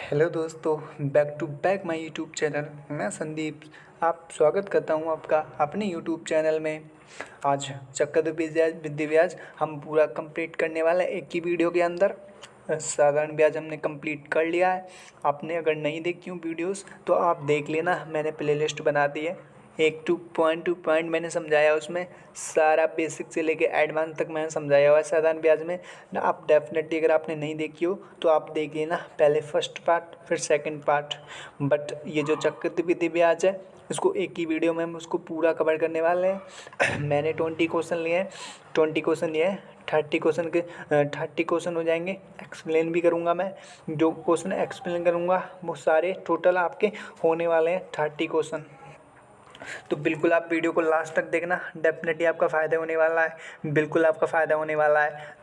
Hello दोस्तों, back to back my YouTube channel. मैं संदीप आप स्वागत करता हूं आपका अपने यूट्यूब चैनल में। आज चक्रवृद्धि ब्याज हम पूरा कंप्लीट करने वाला है एक ही वीडियो के अंदर। साधारण ब्याज हमने कंप्लीट कर लिया है। आपने अगर नहीं देखी हूँ वीडियोस तो आप देख लेना, मैंने प्लेलिस्ट बना दी है। टू पॉइंट मैंने समझाया, उसमें सारा बेसिक से लेके एडवांस तक मैंने समझाया हुआ है साधारण ब्याज में ना। आप डेफिनेटली अगर आपने नहीं देखी हो तो आप देख लेना, पहले फर्स्ट पार्ट फिर सेकंड पार्ट। बट ये जो चक्रवृद्धि ब्याज है इसको एक ही वीडियो में हम उसको पूरा कवर करने वाले हैं। मैंने 20 क्वेश्चन लिए हैं, 20 क्वेश्चन लिए हैं। 30 क्वेश्चन हो जाएंगे। एक्सप्लेन भी करूँगा मैं, जो क्वेश्चन एक्सप्लेन करूँगा वो सारे टोटल आपके होने वाले हैं 30 क्वेश्चन। तो बिल्कुल आप वीडियो को लास्ट तक देखना, डेफिनेटली आपका फ़ायदा होने वाला है, बिल्कुल आपका फ़ायदा होने वाला है।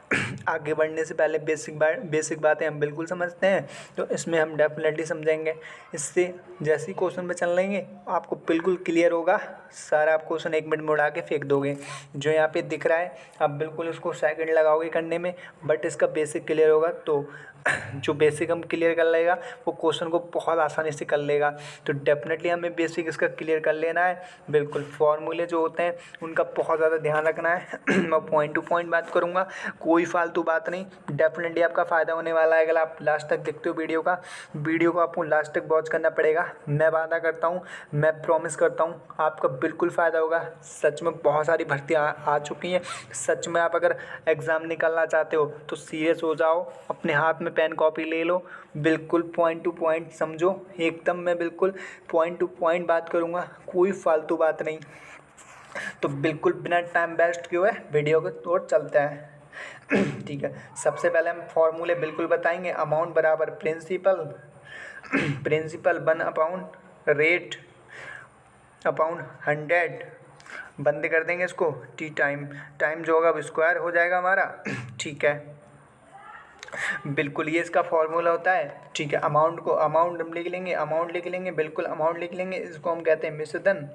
आगे बढ़ने से पहले बेसिक बातें हम बिल्कुल समझते हैं, तो इसमें हम डेफिनेटली समझेंगे। इससे जैसे ही क्वेश्चन पे चल लेंगे आपको बिल्कुल क्लियर होगा। सारा आप क्वेश्चन 1 मिनट में उड़ा के फेंक दोगे। जो यहाँ पे दिख रहा है आप बिल्कुल उसको सेकंड लगाओगे करने में, बट इसका बेसिक क्लियर होगा तो जो बेसिक हम क्लियर कर लेगा वो क्वेश्चन को बहुत आसानी से कर लेगा। तो डेफिनेटली हमें बेसिक इसका क्लियर कर लेना है। बिल्कुल फॉर्मूले जो होते हैं उनका बहुत ज़्यादा ध्यान रखना है। मैं पॉइंट टू पॉइंट बात करूँगा, कोई फालतू बात नहीं। डेफिनेटली आपका फ़ायदा होने वाला है अगर आप लास्ट तक देखते हो वीडियो को आपको लास्ट तक वॉच करना पड़ेगा। मैं वादा करता हूँ, मैं प्रॉमिस करता हूँ आपका बिल्कुल फ़ायदा होगा। सच में बहुत सारी भर्तियाँ आ चुकी हैं। सच में आप अगर एग्ज़ाम निकालना चाहते हो तो सीरियस हो जाओ, अपने हाथ में पेन कॉपी ले लो, बिल्कुल पॉइंट टू पॉइंट समझो। एकदम मैं बिल्कुल पॉइंट टू पॉइंट बात करूँगा, कोई फालतू बात नहीं। तो बिल्कुल बिना टाइम वेस्ट किए हुए वीडियो को और चलते हैं। ठीक है, सबसे पहले हम फॉर्मूले बिल्कुल बताएंगे। अमाउंट बराबर प्रिंसिपल 1 अपॉन रेट अपॉन 100। बंद कर देंगे इसको। टाइम जो होगा वो स्क्वायर हो जाएगा हमारा। ठीक है, बिल्कुल ये इसका फॉर्मूला होता है। ठीक है, अमाउंट हम लिख लेंगे, बिल्कुल अमाउंट लिख लेंगे। इसको हम कहते हैं मिश्रधन,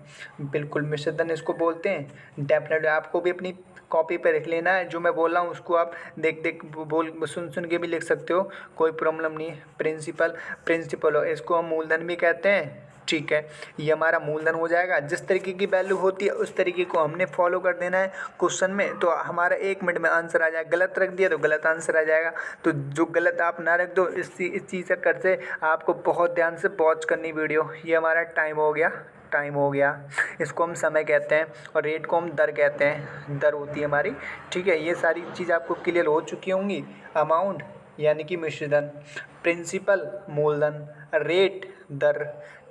बिल्कुल मिश्रधन इसको बोलते हैं। डेफिनेटली आपको भी अपनी कॉपी पे लिख लेना है, जो मैं बोल रहा हूँ उसको आप देख बोल सुन के भी लिख सकते हो, कोई प्रॉब्लम नहीं है। प्रिंसिपल हो, इसको हम मूलधन भी कहते हैं। ठीक है, ये हमारा मूलधन हो जाएगा। जिस तरीके की वैल्यू होती है उस तरीके को हमने फॉलो कर देना है क्वेश्चन में, तो हमारा 1 मिनट में आंसर आ जाएगा। गलत रख दिया तो गलत आंसर आ जाएगा। तो जो गलत आप ना रख दो, इस चीज़ से कर से आपको बहुत ध्यान से वॉच करनी वीडियो। ये हमारा टाइम हो गया, इसको हम समय कहते हैं, और रेट को हम दर कहते हैं, दर होती है हमारी। ठीक है, ये सारी चीज़ आपको क्लियर हो चुकी होंगी। अमाउंट यानी कि मिश्रधन, प्रिंसिपल मूलधन, रेट दर,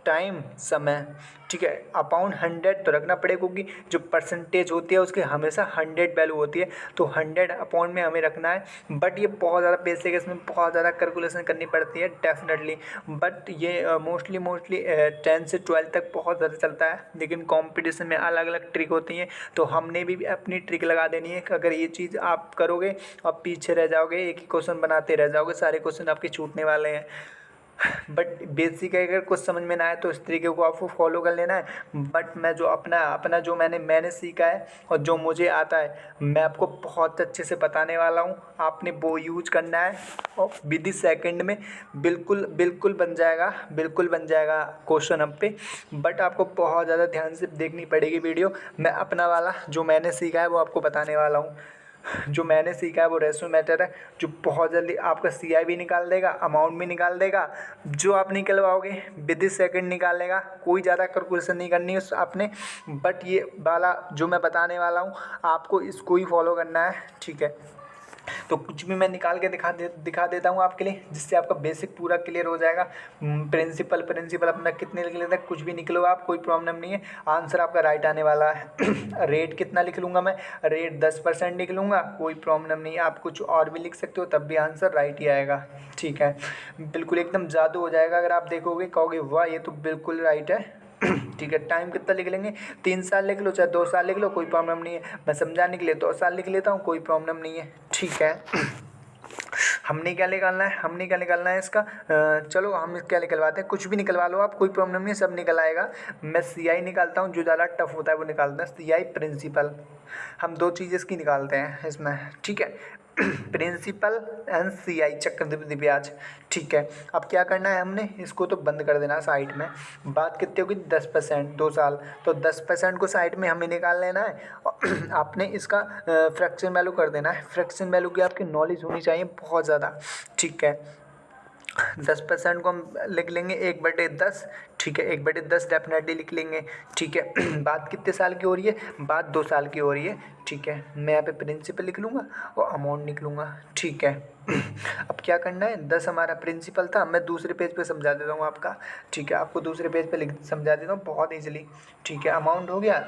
टाइम समय। ठीक है, अपॉन 100 तो रखना पड़ेगा क्योंकि जो परसेंटेज होती है उसकी हमेशा 100 वैल्यू होती है, तो 100 अपॉन में हमें रखना है। बट ये बहुत ज़्यादा बेसिक है, इसमें बहुत ज़्यादा कैलकुलेशन करनी पड़ती है डेफिनेटली। बट ये मोस्टली 10 से 12 तक बहुत ज़्यादा चलता है, लेकिन कंपटीशन में अलग अलग ट्रिक होती हैं, तो हमने भी अपनी ट्रिक लगा देनी है कि अगर ये चीज़ आप करोगे आप पीछे रह जाओगे, एक ही क्वेश्चन बनाते रह जाओगे, सारे क्वेश्चन आपके छूटने वाले हैं। बट बेसिक है, अगर कुछ समझ में ना आए तो इस तरीके को आपको फॉलो कर लेना है। बट मैं जो अपना जो मैंने सीखा है और जो मुझे आता है मैं आपको बहुत अच्छे से बताने वाला हूँ। आपने वो यूज करना है और विद सेकंड में बिल्कुल बन जाएगा क्वेश्चन हम पे। बट आपको बहुत ज़्यादा ध्यान से देखनी पड़ेगी वीडियो। मैं अपना वाला जो मैंने सीखा है वो आपको बताने वाला हूँ। जो मैंने सीखा है वो रेशो मेथड है, जो बहुत जल्दी आपका सीआई भी निकाल देगा, अमाउंट भी निकाल देगा। जो आप निकलवाओगे विद इन सेकंड निकाल लेगा, कोई ज़्यादा कैलकुलेशन नहीं करनी है आपने। बट ये वाला जो मैं बताने वाला हूँ आपको इसको ही फॉलो करना है। ठीक है, तो कुछ भी मैं निकाल के दिखा देता हूँ आपके लिए, जिससे आपका बेसिक पूरा क्लियर हो जाएगा। प्रिंसिपल अपना कितने लिख लेता है, कुछ भी निकलो आप, कोई प्रॉब्लम नहीं है, आंसर आपका राइट आने वाला है। रेट कितना लिख लूँगा मैं, रेट 10% लिख लूँगा, कोई प्रॉब्लम नहीं है। आप कुछ और भी लिख सकते हो तब भी आंसर राइट ही आएगा। ठीक है, बिल्कुल एकदम जादू हो जाएगा अगर आप देखोगे, कहोगे वाह ये तो बिल्कुल राइट है। ठीक है, टाइम कितना लिख लेंगे, 3 साल लिख लो चाहे 2 साल लिख लो, कोई प्रॉब्लम नहीं है। मैं समझाने के लिए 2 साल लिख लेता हूँ, कोई प्रॉब्लम नहीं है। ठीक है, हमने क्या निकालना है इसका, चलो हम क्या निकलवाते हैं, कुछ भी निकलवा लो आप, कोई प्रॉब्लम नहीं है, सब निकल आएगा। मैं सीआई निकालता हूँ, जो ज़्यादा टफ होता है वो निकालता है, सीआई प्रिंसिपल। हम 2 चीज़ इसकी निकालते हैं इसमें। ठीक है, प्रिंसिपल एंड CI चक्रवृद्धि ब्याज। ठीक है, अब क्या करना है हमने, इसको तो बंद कर देना साइड में। बात कितनी होगी, 10%, 2 साल, तो 10% को साइड में हमें निकाल लेना है। आपने इसका फ्रैक्शन वैल्यू कर देना है। फ्रैक्शन वैल्यू की आपकी नॉलेज होनी चाहिए बहुत ज़्यादा। ठीक है, 10% को हम लिख लेंगे 1/10। ठीक है, 1/10 डेफिनेटली लिख लेंगे। ठीक है, बात कितने साल की हो रही है, बात 2 साल की हो रही है। ठीक है, मैं यहाँ पे प्रिंसिपल लिख लूँगा और अमाउंट लिख लूँगा। ठीक है, अब क्या करना है, 10 हमारा प्रिंसिपल था, मैं दूसरे पेज पे समझा देता हूँ आपका। ठीक है, आपको दूसरे पेज पे लिख समझा देता हूँ बहुत ईजिली। ठीक है, अमाउंट हो गया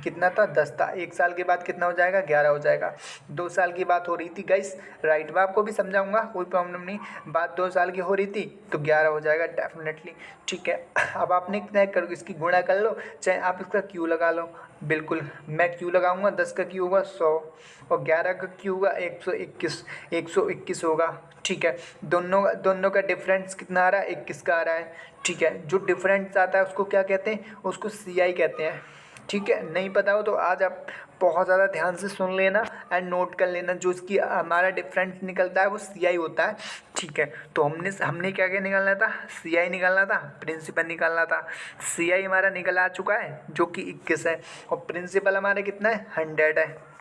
कितना था, 10 था। 1 साल के बाद कितना हो जाएगा, 11 हो जाएगा। 2 साल की बात हो रही थी गाइस, राइट, मैं आपको भी समझाऊंगा, कोई प्रॉब्लम नहीं। बात 2 साल की हो रही थी तो 11 हो जाएगा डेफिनेटली। ठीक है, अब आपने कितना कर, इसकी गुणा कर लो, चाहे आप इसका क्यू लगा लो। बिल्कुल, मैं क्यू लगाऊंगा, 10 का क्यू होगा 100 और 11 का क्यू होगा 121 होगा। ठीक है, दोनों का डिफरेंस कितना आ रहा है, 21 का आ रहा है। ठीक है, जो डिफरेंस आता है उसको क्या कहते हैं, उसको CI कहते हैं। ठीक है, नहीं पता हो तो आज आप बहुत ज़्यादा ध्यान से सुन लेना एंड नोट कर लेना, जो इसकी हमारा डिफरेंस निकलता है वो CI होता है। ठीक है, तो हमने क्या क्या निकालना था, CI निकालना था, प्रिंसिपल निकालना था। CI हमारा निकल आ चुका है जो कि 21 है और प्रिंसिपल हमारा कितना है, 100 है।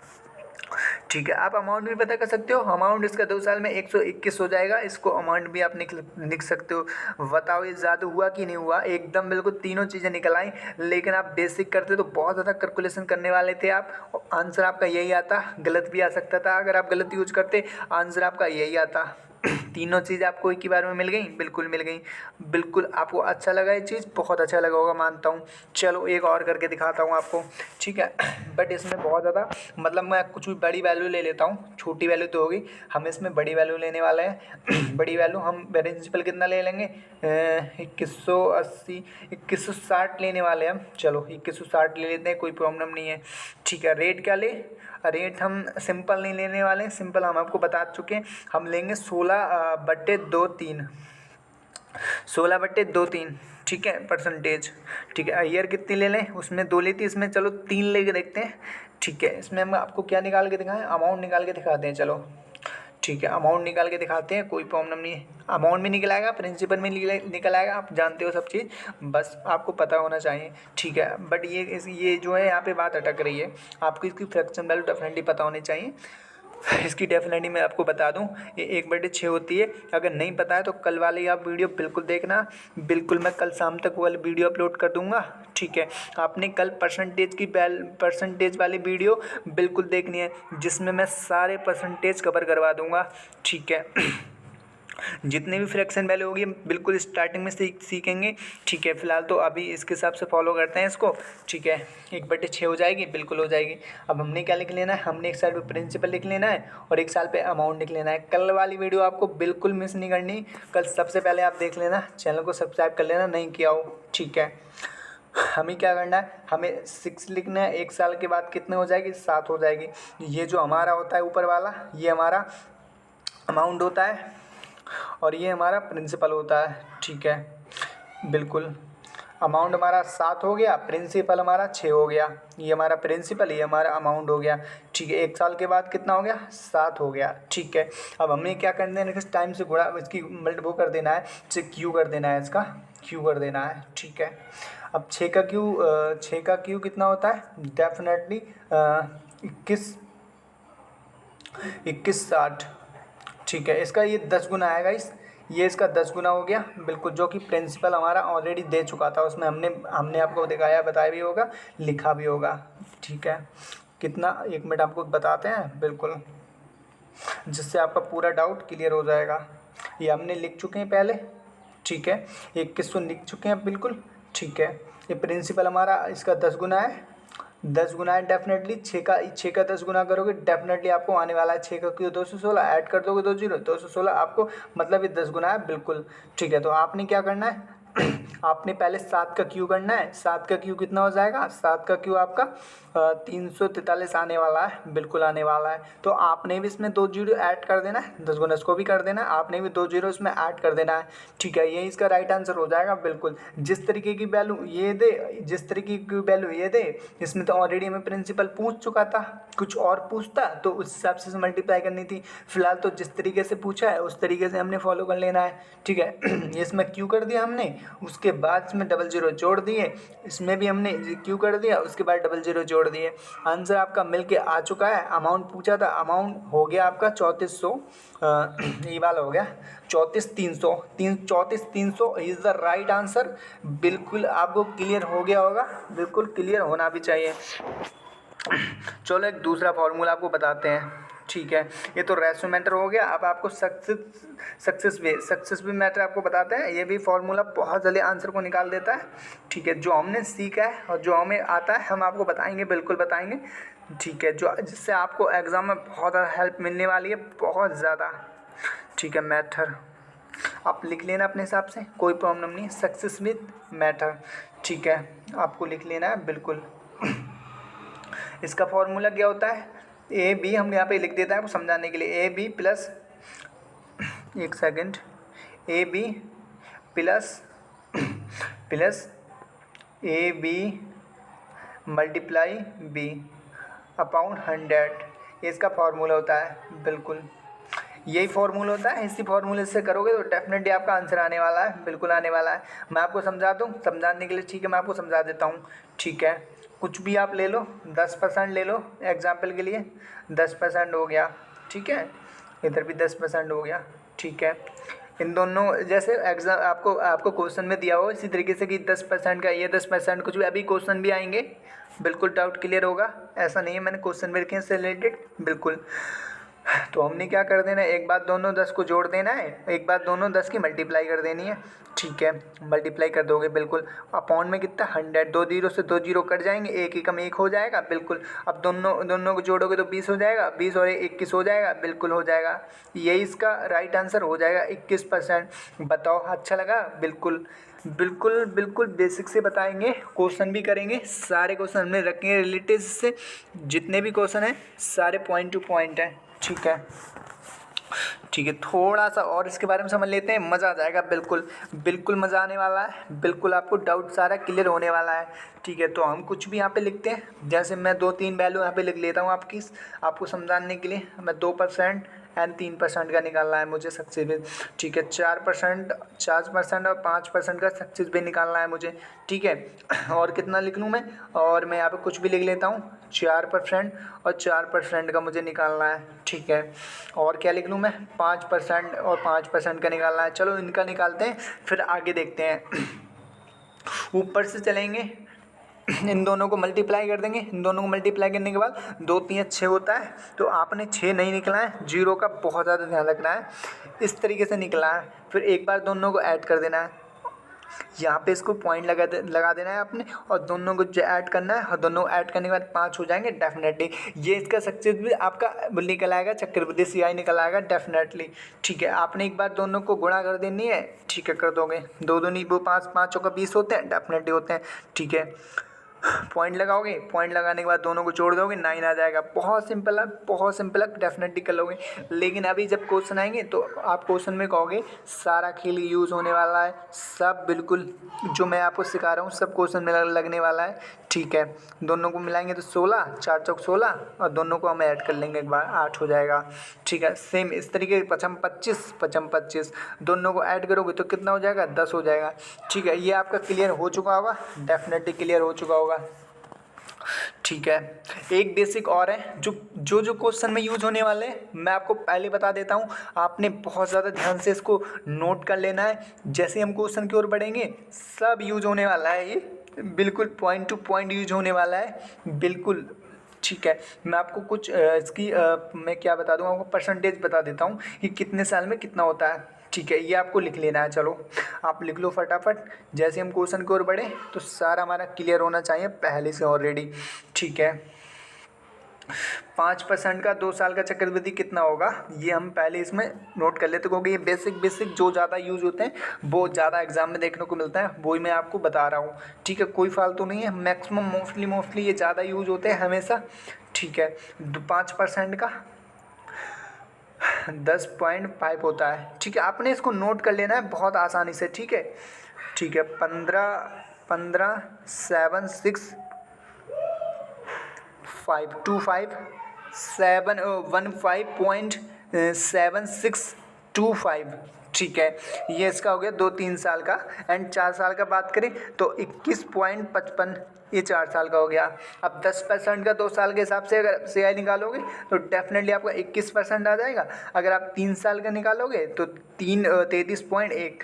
ठीक है, आप अमाउंट भी पता कर सकते हो, अमाउंट इसका 2 साल में 121 हो जाएगा। इसको अमाउंट भी आप लिख सकते हो। बताओ ये ज़्यादा हुआ कि नहीं हुआ, एकदम बिल्कुल तीनों चीज़ें निकल आई। लेकिन आप बेसिक करते तो बहुत ज़्यादा कैलकुलेशन करने वाले थे आप, और आंसर आपका यही आता, गलत भी आ सकता था अगर आप गलत यूज करते, आंसर आपका यही आता। तीनों चीज़ आपको एक ही बार में मिल गई, बिल्कुल मिल गई। बिल्कुल आपको अच्छा लगा ये चीज़, बहुत अच्छा लगा होगा मानता हूँ। चलो एक और करके दिखाता हूँ आपको। ठीक है, बट इसमें बहुत ज़्यादा मतलब मैं कुछ भी बड़ी वैल्यू ले लेता हूँ, छोटी वैल्यू तो होगी, हम इसमें बड़ी वैल्यू लेने वाले हैं। बड़ी वैल्यू हम प्रिंसिपल कितना ले लेंगे, 2180 2160 लेने वाले हैं हम। चलो 2160 ले लेते हैं, कोई प्रॉब्लम नहीं है। ठीक है, रेट क्या ले, रेट हम सिंपल नहीं लेने वाले, सिंपल हम आपको बता चुके हैं, हम लेंगे 16/23, 16/23। ठीक है, परसेंटेज। ठीक है, ईयर कितनी ले लें, उसमें 2 ली थी, इसमें चलो 3 लेके देखते हैं। ठीक है, इसमें हम आपको क्या निकाल के दिखाएं, अमाउंट निकाल के दिखाते हैं। चलो ठीक है, अमाउंट निकाल के दिखाते हैं, कोई प्रॉब्लम नहीं है। अमाउंट भी निकल आएगा, प्रिंसिपल में निकल आएगा, आप जानते हो सब चीज़, बस आपको पता होना चाहिए। ठीक है, बट ये जो है यहाँ पे बात अटक रही है, आपको इसकी फ्रैक्शन वैल्यू डेफिनेटली पता होनी चाहिए। इसकी डेफिनेटली मैं आपको बता दूं, ये 1/6 होती है। अगर नहीं पता है तो कल वाली आप वीडियो बिल्कुल देखना, बिल्कुल मैं कल शाम तक वाली वीडियो अपलोड कर दूंगा। ठीक है, आपने कल परसेंटेज वाली वीडियो बिल्कुल देखनी है, जिसमें मैं सारे परसेंटेज कवर करवा दूंगा। ठीक है, जितने भी फ्रैक्शन वैल्यू होगी बिल्कुल स्टार्टिंग में सीखेंगे। ठीक है, फिलहाल तो अभी इसके हिसाब से फॉलो करते हैं इसको। ठीक है, 1/6 हो जाएगी, बिल्कुल हो जाएगी। अब हमने क्या लिख लेना है, हमने एक साइड पे प्रिंसिपल लिख लेना है और एक साल पे अमाउंट लिख लेना है। कल वाली वीडियो आपको बिल्कुल मिस नहीं करनी, कल सबसे पहले आप देख लेना, चैनल को सब्सक्राइब कर लेना नहीं किया हो। ठीक है, हमें क्या करना है, हमें 6 लिखना है, 1 साल के बाद कितने हो जाएगी, 7 हो जाएगी। ये जो हमारा होता है ऊपर वाला, ये हमारा अमाउंट होता है और ये हमारा प्रिंसिपल होता है। ठीक है, बिल्कुल अमाउंट हमारा 7 हो गया, प्रिंसिपल हमारा 6 हो गया। ये हमारा प्रिंसिपल, ये हमारा अमाउंट हो गया। ठीक है, 1 साल के बाद कितना हो गया, 7 हो गया। ठीक है, अब हमें क्या करना है, नेक्स्ट टाइम से गुणा, इसकी वो कर देना है, क्यू कर देना है, इसका क्यू कर देना है। ठीक है, अब 6 का क्यू कितना होता है, डेफिनेटली 2160। ठीक है, इसका ये 10 गुना आएगा, ये इसका 10 गुना हो गया बिल्कुल, जो कि प्रिंसिपल हमारा ऑलरेडी दे चुका था, उसमें हमने आपको दिखाया, बताया भी होगा, लिखा भी होगा। ठीक है, कितना, 1 मिनट आपको बताते हैं बिल्कुल, जिससे आपका पूरा डाउट क्लियर हो जाएगा। ये हमने लिख चुके हैं पहले। ठीक है, 2100 लिख चुके हैं बिल्कुल। ठीक है, ये प्रिंसिपल हमारा इसका 10 गुना है, 10 गुना है डेफिनेटली। 6 का 10 गुना करोगे डेफिनेटली आपको आने वाला है 6 का क्यू 216, ऐड कर दोगे 2 0, 216 आपको, मतलब ये 10 गुना है बिल्कुल। ठीक है, तो आपने क्या करना है, आपने पहले 7 का क्यू करना है। 7 का क्यू कितना हो जाएगा? 7 का क्यू आपका 343 आने वाला है, बिल्कुल आने वाला है। तो आपने भी इसमें 2 जीरो ऐड कर देना है, 10 गुना इसको भी कर देना है, आपने भी 2 जीरो इसमें ऐड कर देना है। ठीक है, यही इसका राइट आंसर हो जाएगा बिल्कुल। जिस तरीके की वैल्यू ये दे, जिस तरीके की वैल्यू ये दे, इसमें तो ऑलरेडी हमें प्रिंसिपल पूछ चुका था। कुछ और पूछता तो उस हिसाब से मल्टीप्लाई करनी थी। फिलहाल तो जिस तरीके से पूछा है उस तरीके से हमने फॉलो कर लेना है। ठीक है, ये इसमें क्यू कर दिया हमने, उसके बाद इसमें डबल जीरो जोड़ दिए, इसमें भी हमने क्यू कर दिया, उसके बाद डबल जीरो जोड़ दिए। आंसर आपका मिल के आ चुका है। अमाउंट पूछा था, अमाउंट हो गया आपका 3400, ये वाला हो गया 34,300। 34,300 इज़ द राइट आंसर। बिल्कुल आपको क्लियर हो गया होगा, बिल्कुल क्लियर होना भी चाहिए। चलो एक दूसरा फॉर्मूला आपको बताते हैं। ठीक है, ये तो रेशो मैटर हो गया। अब आपको सक्सेस भी मैटर आपको बताते हैं। ये भी फॉर्मूला बहुत जल्दी आंसर को निकाल देता है। ठीक है, जो हमने सीखा है और जो हमें आता है हम आपको बताएंगे, बिल्कुल बताएंगे। ठीक है, जो जिससे आपको एग्ज़ाम में बहुत ज़्यादा हेल्प मिलने वाली है, बहुत ज़्यादा। ठीक है, मैटर आप लिख लेना अपने हिसाब से, कोई प्रॉब्लम नहीं। सक्सेस विथ मैटर, ठीक है, आपको लिख लेना है बिल्कुल। इसका फॉर्मूला क्या होता है? ए बी, हम यहाँ पे लिख देता है आपको समझाने के लिए। ए बी प्लस, एक second, A B plus A B multiply B upon 100, ये इसका फॉर्मूला होता है। बिल्कुल यही फॉर्मूला होता है। इसी फॉर्मूले से करोगे तो डेफिनेटली आपका आंसर आने वाला है, बिल्कुल आने वाला है। मैं आपको समझा दूँ समझाने के लिए? ठीक है, मैं आपको समझा देता हूँ। ठीक है, कुछ भी आप ले लो, 10% ले लो एग्जाम्पल के लिए, 10% हो गया। ठीक है, इधर भी 10% हो गया। ठीक है, इन दोनों जैसे एग्जाम आपको क्वेश्चन में दिया हो इसी तरीके से कि 10% का ये 10% कुछ भी, अभी क्वेश्चन भी आएंगे, बिल्कुल डाउट क्लियर होगा। ऐसा नहीं है मैंने क्वेश्चन भी रखे हैं से रिलेटेड, बिल्कुल। तो हमने क्या कर देना है, एक बार दोनों 10 को जोड़ देना है, एक बार दोनों 10 की मल्टीप्लाई कर देनी है। ठीक है, मल्टीप्लाई कर दोगे बिल्कुल। अपॉन में कितना 100, 2 जीरो से 2 जीरो कट जाएंगे, एक ही कम एक हो जाएगा बिल्कुल। अब दोनों को जोड़ोगे तो 20 हो जाएगा, 20 और 21 हो जाएगा, बिल्कुल हो जाएगा। यही इसका राइट आंसर हो जाएगा 21%। बताओ अच्छा लगा? बिल्कुल बिल्कुल बिल्कुल बेसिक से बताएंगे, क्वेश्चन भी करेंगे, सारे क्वेश्चन हमने रखेंगे रिलेटेड से, जितने भी क्वेश्चन हैं सारे पॉइंट टू पॉइंट हैं। ठीक है, ठीक है, थोड़ा सा और इसके बारे में समझ लेते हैं, मज़ा आ जाएगा। बिल्कुल बिल्कुल मज़ा आने वाला है, बिल्कुल आपको डाउट सारा क्लियर होने वाला है। ठीक है, तो हम कुछ भी यहाँ पे लिखते हैं, जैसे मैं 2-3 वैल्यू यहाँ पे लिख लेता हूँ आपको समझाने के लिए। मैं 2% एंड 3% का निकालना है मुझे सक्सेस भी। ठीक है, 4% और 5% का सक्सेस भी निकालना है मुझे। ठीक है, और कितना लिख लूँ मैं, और मैं यहाँ पे कुछ भी लिख लेता हूँ, 4% और 4% का मुझे निकालना है। ठीक है, और क्या लिख लूँ मैं, 5% और 5% का निकालना है। चलो इनका निकालते हैं, फिर आगे देखते हैं। ऊपर से चलेंगे, इन दोनों को मल्टीप्लाई कर देंगे। इन दोनों को मल्टीप्लाई करने के बाद 2 3 6 होता है, तो आपने 6 नहीं निकला है, जीरो का बहुत ज़्यादा ध्यान रखना है। इस तरीके से निकला है, फिर एक बार दोनों को ऐड कर देना है। यहाँ पे इसको पॉइंट लगा देना है आपने, और दोनों को ऐड करना है, और दोनों ऐड करने के बाद 5 हो जाएंगे डेफिनेटली। ये इसका सक्सेस भी आपका निकल आएगा, चक्रवृद्धि CI निकल आएगा डेफिनेटली। ठीक है, आपने एक बार दोनों को गुणा कर देनी है। ठीक है, कर दोगे, 2 दूनी वो 5, 5 चौका 20 होते हैं, डेफिनेटली होते हैं। ठीक है, पॉइंट लगाओगे, पॉइंट लगाने के बाद दोनों को जोड़ दोगे, 9 आ जाएगा। बहुत सिंपल है, बहुत सिंपल है, डेफिनेटली कर लोगे। लेकिन अभी जब क्वेश्चन आएंगे तो आप क्वेश्चन में कहोगे सारा खेल यूज़ होने वाला है, सब बिल्कुल जो मैं आपको सिखा रहा हूँ सब क्वेश्चन में लगने वाला है। ठीक है, दोनों को मिलाएंगे तो 16, 4 चौक 16, और दोनों को हम ऐड कर लेंगे एक बार, 8 हो जाएगा। ठीक है, सेम इस तरीके 55 25, दोनों को ऐड करोगे तो कितना हो जाएगा, 10 हो जाएगा। ठीक है, ये आपका क्लियर हो चुका होगा, डेफिनेटली क्लियर हो चुका होगा। ठीक है, एक बेसिक और है जो क्वेश्चन में यूज होने वाले हैं, मैं आपको पहले बता देता हूँ। आपने बहुत ज़्यादा ध्यान से इसको नोट कर लेना है। जैसे हम क्वेश्चन की ओर बढ़ेंगे सब यूज होने वाला है, ये बिल्कुल पॉइंट टू पॉइंट यूज होने वाला है, बिल्कुल। ठीक है, मैं आपको कुछ इसकी मैं क्या बता दूँ आपको, परसेंटेज बता देता हूँ कि कितने साल में कितना होता है। ठीक है, ये आपको लिख लेना है। चलो आप लिख लो फटाफट, जैसे हम क्वेश्चन की ओर बढ़े तो सारा हमारा क्लियर होना चाहिए पहले से ऑलरेडी। ठीक है, 5% का 2 साल का चक्रवृद्धि कितना होगा, ये हम पहले इसमें नोट कर लेते, क्योंकि ये बेसिक जो ज़्यादा यूज़ होते हैं वो ज़्यादा एग्जाम में देखने को मिलता है, वही मैं आपको बता रहा हूँ। ठीक है, कोई फालतू नहीं है, मैक्सिमम मोस्टली ये ज़्यादा यूज़ होते हैं हमेशा। ठीक है, 5% का 10.5 होता है। ठीक है, आपने इसको नोट कर लेना है बहुत आसानी से। ठीक है, ठीक है, 15 ठीक है, ये इसका हो गया 2-3 साल का। एंड 4 साल का बात करें तो 21.55, ये 4 साल का हो गया। अब 10% का 2 साल के हिसाब से अगर CI निकालोगे तो डेफिनेटली आपका 21% आ जाएगा। अगर आप 3 साल का निकालोगे तो 33.1।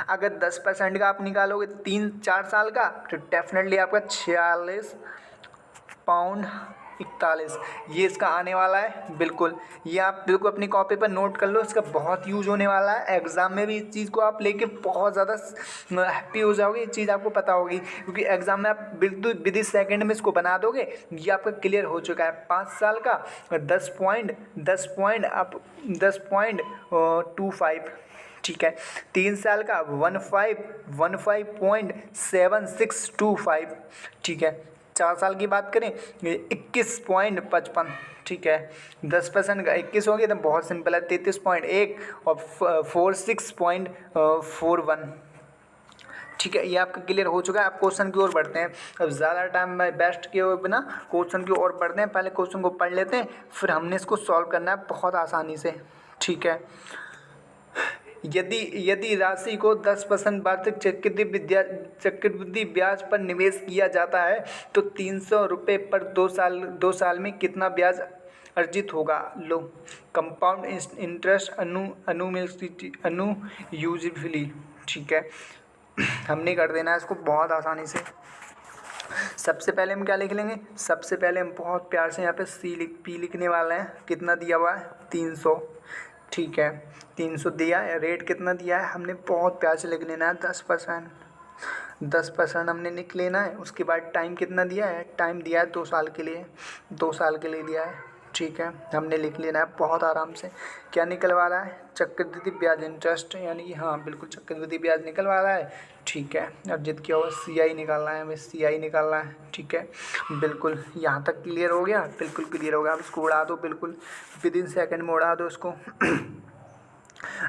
अगर 10% का आप निकालोगे 3-4 साल का तो डेफिनेटली आपका 46.41, ये इसका आने वाला है। बिल्कुल, ये आप बिल्कुल अपनी कॉपी पर नोट कर लो, इसका बहुत यूज़ होने वाला है एग्ज़ाम में भी। इस चीज़ को आप लेके बहुत ज़्यादा हैप्पी हो जाओगे, ये चीज़ आपको पता होगी, क्योंकि एग्ज़ाम में आप बिल्कुल विद सेकंड में इसको बना दोगे। ये आपका क्लियर हो चुका है। 5 साल का 10.25। ठीक है, 3 साल का 15.7625। ठीक है, 4 साल की बात करें 21.55। ठीक है, 10% का 21 हो गया तो बहुत सिंपल है, 33.1 और 46.41। ठीक है, ये आपका क्लियर हो चुका है। आप क्वेश्चन की ओर बढ़ते हैं। अब ज़्यादा टाइम में बेस्ट किए हुए बिना क्वेश्चन की ओर बढ़ते हैं। पहले क्वेश्चन को पढ़ लेते हैं, फिर हमने इसको सॉल्व करना है बहुत आसानी से। ठीक है, यदि राशि को 10% वार्षिक चक्रवृद्धि ब्याज पर निवेश किया जाता है तो 300 रुपये पर 2 साल में कितना ब्याज अर्जित होगा। लो, कंपाउंड इंटरेस्ट अनुयूजफुली। ठीक है, हमने कर देना है इसको बहुत आसानी से। सबसे पहले हम क्या लिख लेंगे, सबसे पहले हम बहुत प्यार से यहाँ पे पी लिखने वाले हैं। कितना दिया हुआ है, 300। ठीक है, 300 दिया है। रेट कितना दिया है, हमने बहुत प्यार से लिख लेना है 10% हमने लिख लेना है। उसके बाद टाइम कितना दिया है, टाइम दिया है 2 साल के लिए, 2 साल के लिए दिया है। ठीक है, हमने लिख लेना है बहुत आराम से। क्या निकलवा रहा है, चक्रवृद्धि ब्याज इंटरेस्ट, यानी कि हाँ बिल्कुल चक्रवृद्धि ब्याज निकलवा रहा है। ठीक है, अर्जित किया हुआ CI निकालना है, हमें CI निकालना है। ठीक है, बिल्कुल यहाँ तक क्लियर हो गया, बिल्कुल क्लियर हो गया। अब इसको उड़ा दो, बिल्कुल विदिन सेकंड में उड़ा दो इसको।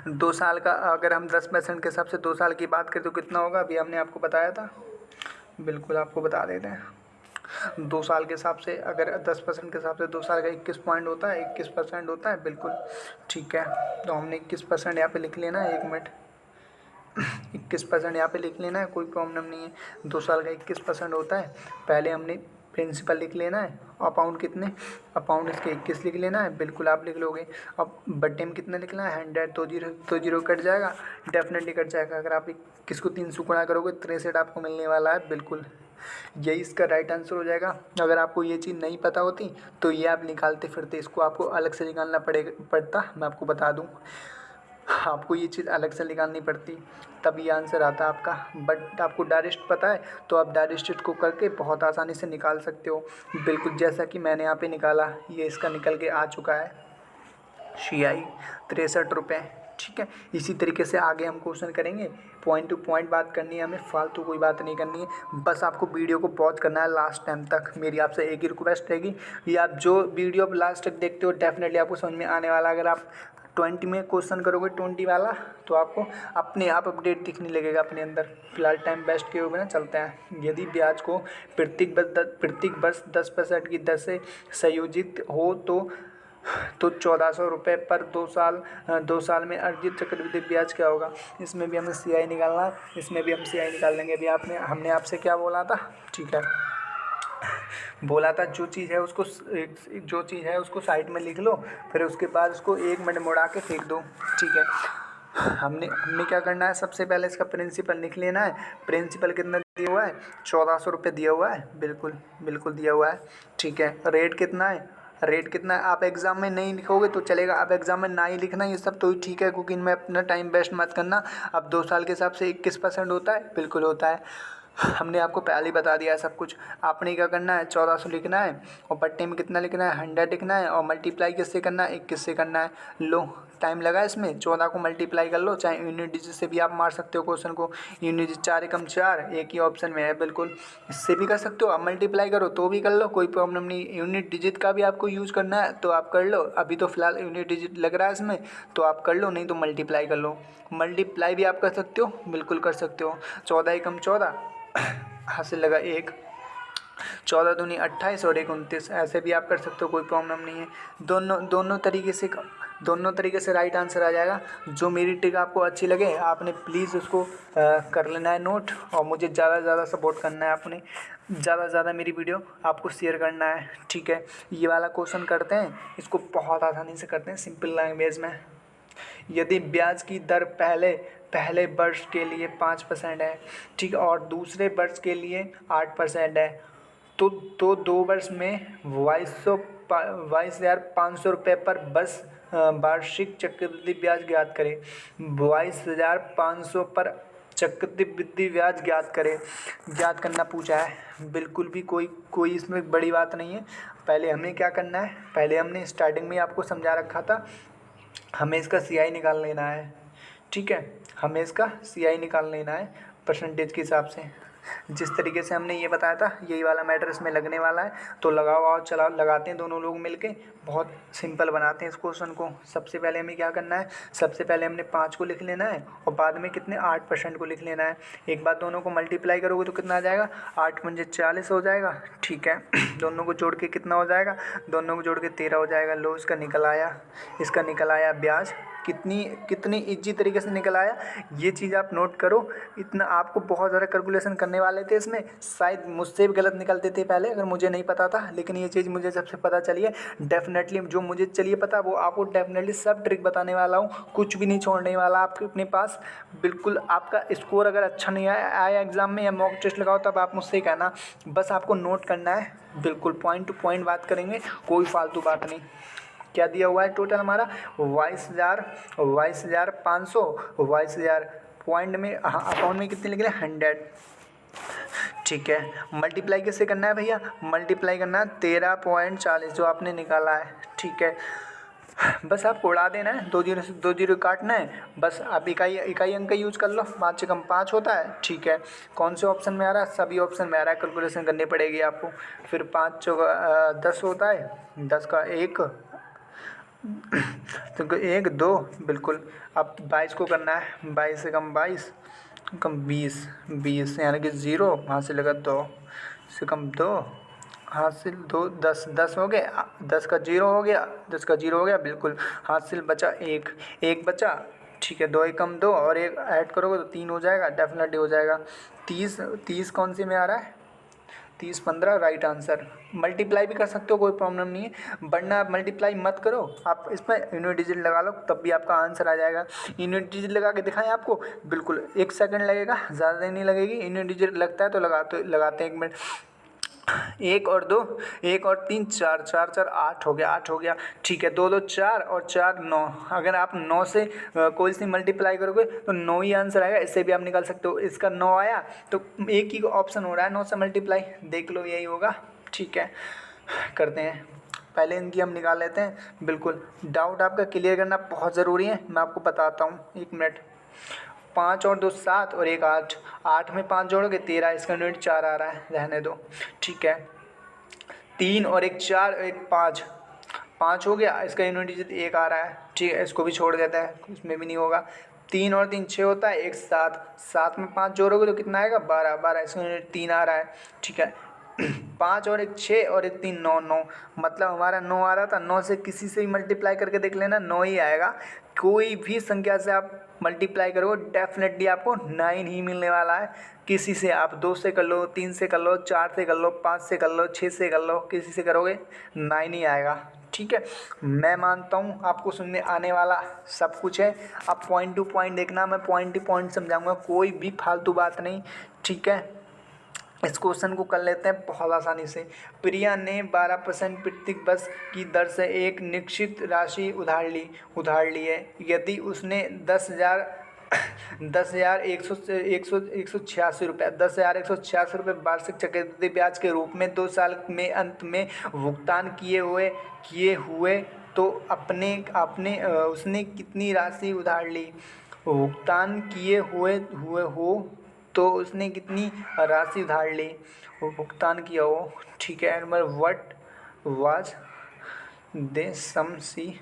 2 साल का अगर हम 10% के हिसाब से 2 साल की बात करें तो कितना होगा, अभी हमने आपको बताया था, बिल्कुल आपको बता देते हैं। 2 साल के हिसाब से अगर 10% के हिसाब से 2 साल का 21 पॉइंट होता है, 21% होता है। बिल्कुल ठीक है, तो हमने 21% यहाँ पे लिख लेना है। 1 मिनट, 21% यहाँ पे लिख लेना है, कोई प्रॉब्लम नहीं है। 2 साल का 21% होता है। पहले हमने प्रिंसिपल लिख लेना है, अपाउंट कितने, अपाउंट इसके 21 लिख लेना है। बिल्कुल आप लिख लोगे। अब बट्टे में कितना लिखना है, 100, तो जीरो कट जाएगा, डेफिनेटली कट जाएगा। अगर आप किसको 3 से गुणा करोगे 63 आपको मिलने वाला है। बिल्कुल यही इसका राइट आंसर हो जाएगा। अगर आपको ये चीज़ नहीं पता होती तो ये आप निकालते फिरते, इसको आपको अलग से निकालना पड़ता। मैं आपको बता दूँ, आपको ये चीज़ अलग से निकालनी पड़ती, तब ये आंसर आता आपका। बट आपको डायरेक्ट पता है तो आप डायरेक्ट को करके बहुत आसानी से निकाल सकते हो। बिल्कुल जैसा कि मैंने यहाँ पे निकाला, ये इसका निकल के आ चुका है, CI 63 रुपये। ठीक है, इसी तरीके से आगे हम क्वेश्चन करेंगे। पॉइंट टू पॉइंट बात करनी है हमें, फालतू कोई बात नहीं करनी है। बस आपको वीडियो को वॉच करना है लास्ट टाइम तक। मेरी आपसे एक ही रिक्वेस्ट रहेगी, ये आप जो वीडियो लास्ट तक देखते हो डेफिनेटली आपको समझ में आने वाला। अगर आप 20 में क्वेश्चन करोगे 20 वाला, तो आपको अपने आप अपडेट दिखने लगेगा अपने अंदर। फिलहाल टाइम बेस्ट के हुए ना चलते हैं। यदि ब्याज को प्रत्येक वर्ष 10% की दर से संयोजित हो तो 1400 रुपये पर 2 साल में अर्जित चक्रवृद्धि ब्याज क्या होगा। इसमें भी हमें CI निकालना है, इसमें भी हम CI निकाल लेंगे। अभी हमने आपसे क्या बोला था, ठीक है, बोला था जो चीज़ है उसको साइड में लिख लो, फिर उसके बाद उसको 1 मिनट मुड़ा के फेंक दो। ठीक है, हमने क्या करना है, सबसे पहले इसका प्रिंसिपल लिख लेना है। प्रिंसिपल कितना दिया हुआ है, 1400 रुपये दिया हुआ है। बिल्कुल दिया हुआ है। ठीक है, रेट कितना है, आप एग्ज़ाम में नहीं लिखोगे तो चलेगा, आप एग्ज़ाम में ना ही लिखना ये सब तो ठीक है, क्योंकि इनमें अपना टाइम वेस्ट मत करना। अब 2 साल के हिसाब से 21% होता है, बिल्कुल होता है। हमने आपको पहले ही बता दिया है सब कुछ। आपने क्या करना है, 1400 लिखना है और बट्टे में कितना लिखना है, 100 लिखना है और मल्टीप्लाई किससे करना है, 21 से करना है। लो टाइम लगा इसमें, 14 को मल्टीप्लाई कर लो, चाहे यूनिट डिजिट से भी आप मार सकते हो क्वेश्चन को। यूनिट डिजिट 4 एकम 4 एक ही ऑप्शन में है बिल्कुल, इससे भी कर सकते हो। अब मल्टीप्लाई करो तो भी कर लो, कोई प्रॉब्लम नहीं। यूनिट डिजिट का भी आपको यूज़ करना है तो आप कर लो। अभी तो फिलहाल यूनिट डिजिट लग रहा है इसमें तो आप कर लो, नहीं तो मल्टीप्लाई कर लो। मल्टीप्लाई भी आप कर सकते हो, बिल्कुल कर सकते हो। 14 एकम 14 हासिल लगा 1, 14 दूनी 28 और 1 29, ऐसे भी आप कर सकते हो, कोई प्रॉब्लम नहीं है। दोनों तरीके से राइट आंसर आ जाएगा। जो मेरी ट्रिक आपको अच्छी लगे आपने प्लीज़ उसको कर लेना है नोट, और मुझे ज़्यादा से ज़्यादा सपोर्ट करना है। आपने ज़्यादा से ज़्यादा मेरी वीडियो आपको शेयर करना है, ठीक है। ये वाला क्वेश्चन करते हैं, इसको बहुत आसानी से करते हैं सिंपल लैंग्वेज में। यदि ब्याज की दर पहले वर्ष के लिए 5% है, ठीक, और दूसरे वर्ष के लिए 8% है, तो 2 वर्ष में 22,500 रुपये पर वर्ष वार्षिक चक्रवृद्धि ब्याज ज्ञात करें। 22,500 पर चक्रवृद्धि ब्याज ज्ञात करना पूछा है। बिल्कुल भी कोई इसमें बड़ी बात नहीं है। पहले हमें क्या करना है, पहले हमने स्टार्टिंग में आपको समझा रखा था, हमें इसका सीआई निकाल लेना है, ठीक है। हमें इसका सीआई निकाल लेना है परसेंटेज के हिसाब से। जिस तरीके से हमने ये बताया था यही वाला मैटर इसमें लगने वाला है। तो लगाओ और चलाओ, लगाते हैं दोनों लोग मिलके, बहुत सिंपल बनाते हैं इस क्वेश्चन को। सबसे पहले हमें क्या करना है, सबसे पहले हमने 5 को लिख लेना है और बाद में कितने 8% को लिख लेना है। एक बार दोनों को मल्टीप्लाई करोगे तो कितना आ जाएगा, 8 पंजे 40 हो जाएगा, ठीक है। दोनों को जोड़ के कितना हो जाएगा, दोनों को जोड़ के 13 हो जाएगा। लो इसका निकल आया ब्याज। कितनी इजी तरीके से निकल आया, ये चीज़ आप नोट करो। इतना आपको बहुत ज़्यादा कैलकुलेशन करने वाले थे इसमें, शायद मुझसे भी गलत निकलते थे पहले अगर मुझे नहीं पता था, लेकिन ये चीज़ मुझे जब से पता चली है डेफिनेटली, जो मुझे चलिए पता वो आपको डेफिनेटली सब ट्रिक बताने वाला हूँ, कुछ भी नहीं छोड़ने वाला आपके अपने पास। बिल्कुल आपका स्कोर अगर अच्छा नहीं आया एग्ज़ाम में या मॉक टेस्ट लगाओ तब आप मुझसे कहना, बस आपको नोट करना है। बिल्कुल पॉइंट टू पॉइंट बात करेंगे, कोई फालतू बात नहीं। क्या दिया हुआ है टोटल हमारा 22,500, 22,000 पॉइंट में अकाउंट में कितने लिख रहे हैं 100, ठीक है। मल्टीप्लाई कैसे करना है भैया, मल्टीप्लाई करना है 13.40 जो आपने निकाला है, ठीक है। बस आपको उड़ा देना है, 2 जीरो से 2 जीरो काटना है, बस आप इकाई अंक का यूज़ कर लो। 5 से कम 5 होता है, ठीक है। कौन से ऑप्शन में आ रहा है, सभी ऑप्शन में आ रहा है, कैलकुलेशन करनी पड़ेगी आपको। फिर 5 चौका 10 होता है, 10 का 1 तो 1 2 बिल्कुल। अब 22 को करना है, 22 से कम 22 कम 20 यानी कि 0 हासिल लगा 2 से कम 2 हासिल 2 10 हो गया, 10 का 0 हो गया बिल्कुल। हासिल बचा 1 बचा, ठीक है। 2 एकम 2 और 1 ऐड करोगे तो 3 हो जाएगा, डेफिनेटली हो जाएगा। 30 कौन सी में आ रहा है, 30 15 राइट आंसर। मल्टीप्लाई भी कर सकते हो, कोई प्रॉब्लम नहीं है, वरना आप मल्टीप्लाई मत करो, आप इसमें यूनिट डिजिट लगा लो तब भी आपका आंसर आ जाएगा। यूनिट डिजिट लगा के दिखाएं आपको, बिल्कुल 1 सेकंड लगेगा, ज़्यादा नहीं लगेगी। यूनिट डिजिट लगता है तो लगाते हैं 1 मिनट। 1 और 2 1 और 3 4 4 4 8 हो गया, ठीक है। 2 2 4 और 4 9। अगर आप 9 से कोई सी मल्टीप्लाई करोगे तो 9 ही आंसर आएगा, इससे भी आप निकाल सकते हो। इसका 9 आया तो एक ही ऑप्शन हो रहा है 9 से मल्टीप्लाई, देख लो यही होगा, ठीक है। करते हैं, पहले इनकी हम निकाल लेते हैं। बिल्कुल डाउट आपका क्लियर करना बहुत ज़रूरी है, मैं आपको बताता हूँ, 1 मिनट। 5 और 2 7 और 1 8, 8 में 5 जोड़ोगे 13, इसका यूनिट 4 आ रहा है, रहने दो, ठीक है। 3 और 1 4 और 1 5, 5 हो गया, इसका यूनिट डिजिट 1 आ रहा है, ठीक है। इसको भी छोड़ देता है, इसमें भी नहीं होगा। 3 और 3 6 होता है, 1 7, 7 में 5 जोड़ोगे तो कितना आएगा 12, इसका यूनिट 3 आ रहा है, ठीक है। 5 और 1 6 और 1 3 9, मतलब हमारा 9 आ रहा था। 9 से किसी से भी मल्टीप्लाई करके देख लेना, 9 ही आएगा। कोई भी संख्या से आप मल्टीप्लाई करोगे डेफिनेटली आपको 9 ही मिलने वाला है। किसी से आप 2 से कर लो, 3 से कर लो, 4 से कर लो, 5 से कर लो, 6 से कर लो, किसी से करोगे 9 ही आएगा, ठीक है। मैं मानता हूँ आपको सुनने आने वाला सब कुछ है, आप पॉइंट टू पॉइंट देखना, मैं पॉइंट टू पॉइंट समझाऊंगा, कोई भी फालतू बात नहीं, ठीक है। इस क्वेश्चन को कर लेते हैं बहुत आसानी से। प्रिया ने 12% प्रति वर्ष की दर से एक निश्चित राशि उधार ली है। यदि उसने 10,000 ₹10,186 ₹10,186 वार्षिक चक्रवृद्धि ब्याज के रूप में 2 साल में अंत में भुगतान किए हुए तो अपने आपने उसने कितनी राशि उधार ली? भुगतान किए हुए हुए हो तो उसने कितनी राशि उधार ली? वो भुगतान किया हो, ठीक है। नंबर व्हाट वाज दे सम सी,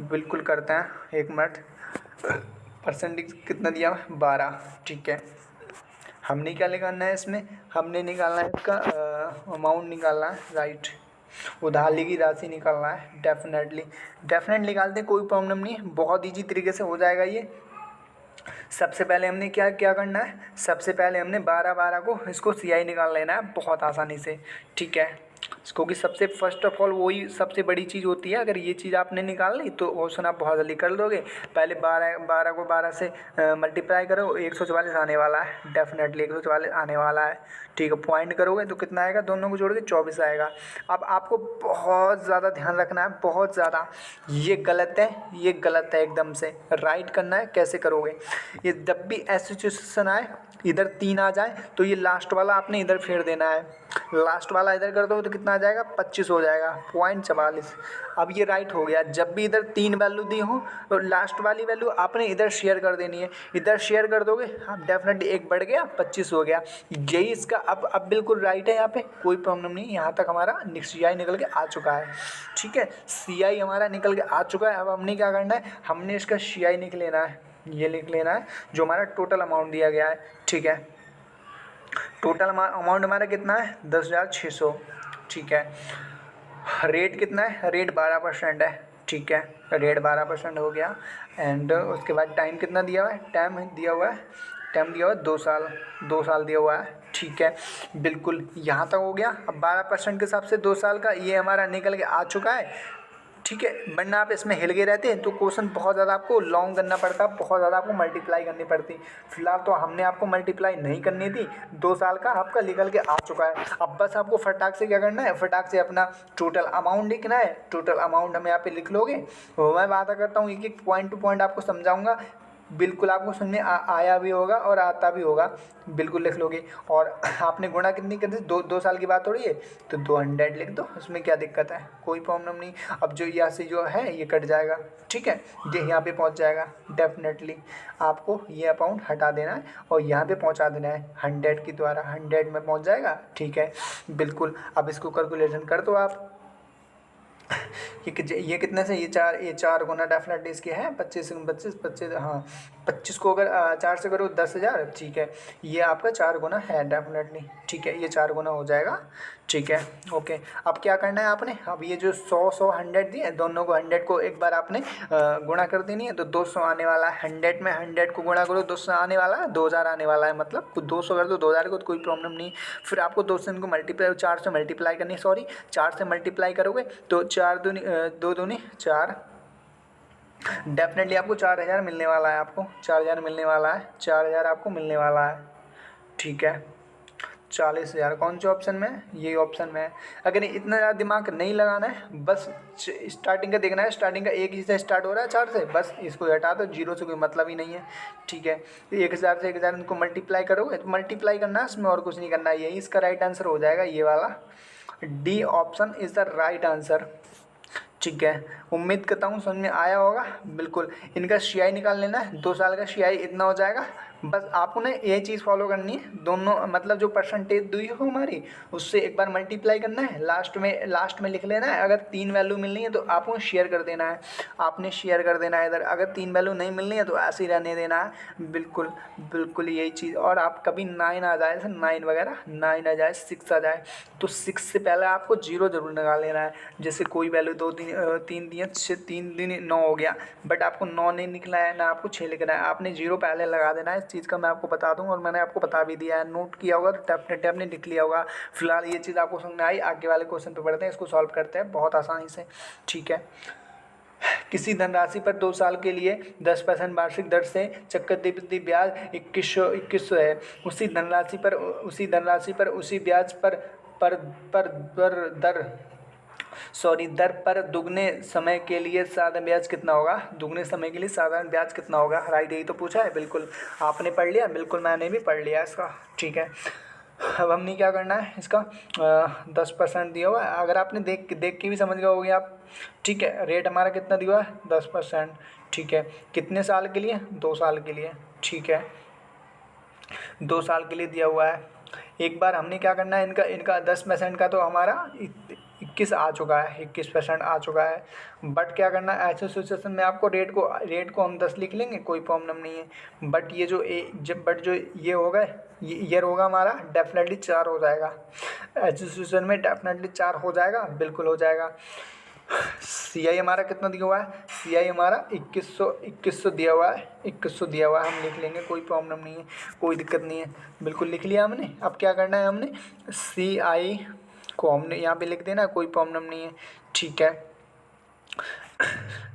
बिल्कुल करते हैं, 1 मिनट। परसेंटेज कितना दिया हुआ? 12, ठीक है। हमने क्या निकालना है इसमें? हमने निकालना है इसका अमाउंट निकालना है, राइट। उधारी की राशि निकालना है, डेफिनेटली निकालते हैं, कोई प्रॉब्लम नहीं है, बहुत ईजी तरीके से हो जाएगा ये। सबसे पहले हमने क्या क्या करना है? सबसे पहले हमने 12 को इसको CI निकाल लेना है बहुत आसानी से, ठीक है। क्योंकि सबसे फर्स्ट ऑफ ऑल वही सबसे बड़ी चीज़ होती है। अगर ये चीज़ आपने निकाल ली तो ऑप्शन आप बहुत जल्दी कर दोगे। पहले 12 को 12 से मल्टीप्लाई करो, 144 आने वाला है, डेफिनेटली 144 आने वाला है, ठीक है। पॉइंट करोगे तो कितना आएगा? दोनों को जोड़ के 24 आएगा। अब आपको बहुत ज़्यादा ध्यान रखना है, बहुत ज़्यादा। ये गलत है, ये गलत है, एकदम से राइट करना है। कैसे करोगे? ये जब भी ऐसी सिचुएशन आए, इधर 3 आ जाए तो ये लास्ट वाला आपने इधर फेर देना है। लास्ट वाला इधर कर दो तो कितना आ जाएगा? 25 हो जाएगा, .44। अब ये राइट हो गया। जब भी इधर 3 वैल्यू दी हो तो लास्ट वाली वैल्यू आपने इधर शेयर कर देनी है। इधर शेयर कर दोगे, हाँ डेफिनेटली 1 बढ़ गया, 25 हो गया। यही इसका अब बिल्कुल राइट है, यहाँ पे कोई प्रॉब्लम नहीं। यहाँ तक हमारा CI निकल के आ चुका है, ठीक है। CI हमारा निकल के आ चुका है। अब हमने क्या करना है? हमने इसका CI लिख लेना है, ये लिख लेना है जो हमारा टोटल अमाउंट दिया गया है, ठीक है। टोटल अमाउंट हमारा कितना है? 10,600, ठीक है। रेट कितना है? रेट 12% है, ठीक है। रेट 12% हो गया। एंड उसके बाद टाइम कितना दिया हुआ है? टाइम दिया हुआ है 2 साल, 2 साल दिया हुआ है, ठीक है। बिल्कुल यहाँ तक हो गया। अब 12% के हिसाब से 2 साल का ये हमारा निकल के आ चुका है, ठीक है। वरना आप इसमें हिल गए रहते हैं तो क्वेश्चन बहुत ज़्यादा आपको लॉन्ग करना पड़ता, बहुत ज़्यादा आपको मल्टीप्लाई करनी पड़ती। फिलहाल तो हमने आपको मल्टीप्लाई नहीं करनी थी। 2 साल का आपका निकल के आ चुका है। अब बस आपको फटाक से क्या करना है? फटाक से अपना टोटल अमाउंट लिखना है। टोटल अमाउंट हम यहाँ पे लिख लोगे। मैं वादा करता हूँ एक पॉइंट टू पॉइंट आपको समझाऊंगा, बिल्कुल आपको समझ में आया भी होगा और आता भी होगा, बिल्कुल लिख लोगे। और आपने गुणा कितनी कर दी? 2 साल की बात हो रही है तो 200 लिख दो, उसमें क्या दिक्कत है? कोई प्रॉब्लम नहीं। अब जो यहाँ से जो है ये कट जाएगा, ठीक है। ये यहाँ पे पहुँच जाएगा। डेफिनेटली आपको ये अमाउंट हटा देना है और यहाँ पे पहुँचा देना है 100 के द्वारा। 100 में पहुँच जाएगा, ठीक है, बिल्कुल। अब इसको कैलकुलेशन कर दो आप। ये कितने से? ये 4 गुना डेफिनेटली इसके हैं 25 हाँ 25 को अगर 4 से करो 10,000, ठीक है। ये आपका 4 गुना है डेफिनेटली, ठीक है। ये 4 गुना हो जाएगा, ठीक है, ओके। अब क्या करना है आपने? अब ये जो 100 100 दिए, दोनों को 100 को एक बार आपने गुणा कर देनी है तो 200 आने वाला है। 100 में 100 को गुणा करो, 200 आने वाला है, 2000 आने वाला है। मतलब 200 कर दो 2000 को तो कोई प्रॉब्लम नहीं। फिर आपको 200 को मल्टीप्लाई 4 से मल्टीप्लाई करनी, 4 से मल्टीप्लाई करोगे तो 4 दूनी 2 दूनी 4, डेफिनेटली आपको 4000 मिलने वाला है। आपको 4000 मिलने वाला है, 4000 आपको मिलने वाला है, ठीक है। 40,000 कौन से ऑप्शन में? यही ऑप्शन में है। अगर इतना ज़्यादा दिमाग नहीं लगाना है, बस स्टार्टिंग का देखना है। स्टार्टिंग का 1 ही से स्टार्ट हो रहा है, 4 से, बस इसको हटा दो। 0 से कोई मतलब ही नहीं है, ठीक है। 1000 से 1000 इनको मल्टीप्लाई करोगे तो मल्टीप्लाई करना है, इसमें और कुछ नहीं करना है। यही इसका राइट आंसर हो जाएगा, ये वाला D option is the right answer, ठीक है। उम्मीद करता हूँ समझ में आया होगा, बिल्कुल। इनका CI निकाल लेना है। 2 साल का CI इतना हो जाएगा। बस आपको ना ये चीज़ फॉलो करनी है, दोनों मतलब जो परसेंटेज दी हो हमारी उससे एक बार मल्टीप्लाई करना है, लास्ट में लिख लेना है। अगर 3 वैल्यू मिलनी है तो आपको शेयर कर देना है, आपने शेयर कर देना है इधर। अगर 3 वैल्यू नहीं मिलनी है तो ऐसे ही रहने देना है, बिल्कुल बिल्कुल यही चीज़। और आप कभी 9 आ जाए, 9 वगैरह 9 आ जाए, 6 आ जाए तो 6 से पहले आपको 0 जरूर निकाल लेना है। जैसे कोई वैल्यू 2 3 दिए, 3 दिन 9 हो गया, बट आपको 9 नहीं निकला है ना, आपको 6 लिखना है, आपने 0 पहले लगा देना है। इस चीज़ का मैं आपको बता दूं और मैंने आपको बता भी दिया है, नोट किया होगा तो डेफिनेटली आपने लिख लिया होगा। फिलहाल ये चीज़ आपको समझ में आई। आगे वाले क्वेश्चन पे बढ़ते हैं, इसको सॉल्व करते हैं बहुत आसानी से, ठीक है। किसी धनराशि पर 2 साल के लिए 10% वार्षिक दर से चक्रवृद्धि ब्याज 2100 है। उसी धनराशि पर उसी ब्याज पर दर सॉरी, दर पर दुगने समय के लिए साधारण ब्याज कितना होगा? दुगने समय के लिए साधारण ब्याज कितना होगा? राइट, यही तो पूछा है। बिल्कुल आपने पढ़ लिया, बिल्कुल मैंने भी पढ़ लिया इसका। ठीक है, अब हमने क्या करना है इसका 10% दिया हुआ है। अगर आपने देख के भी समझ गए होगे आप। ठीक है, रेट हमारा कितना दिया हुआ है? 10%। ठीक है, कितने साल के लिए? 2 साल के लिए। ठीक है, 2 साल के लिए दिया हुआ है। एक बार हमने क्या करना है, इनका 10% का तो हमारा 21 आ चुका है, 21% आ चुका है। बट क्या करना है, ऐसे सिचुएशन में आपको रेट को हम 10 लिख लेंगे, कोई प्रॉब्लम नहीं है। बट ये जो ये होगा, ये ईयर होगा हमारा, डेफिनेटली 4 हो जाएगा। ऐसे सिचुएशन में डेफिनेटली 4 हो जाएगा, बिल्कुल हो जाएगा। सी आई हमारा कितना दिया हुआ है? सी आई हमारा 2100 दिया हुआ है, 2100 दिया हुआ है, हम लिख लेंगे, कोई प्रॉब्लम नहीं है, कोई दिक्कत नहीं है। बिल्कुल लिख लिया हमने। अब क्या करना है, हमने सी आई को हमने यहाँ पे लिख देना, कोई प्रॉब्लम नहीं है। ठीक है,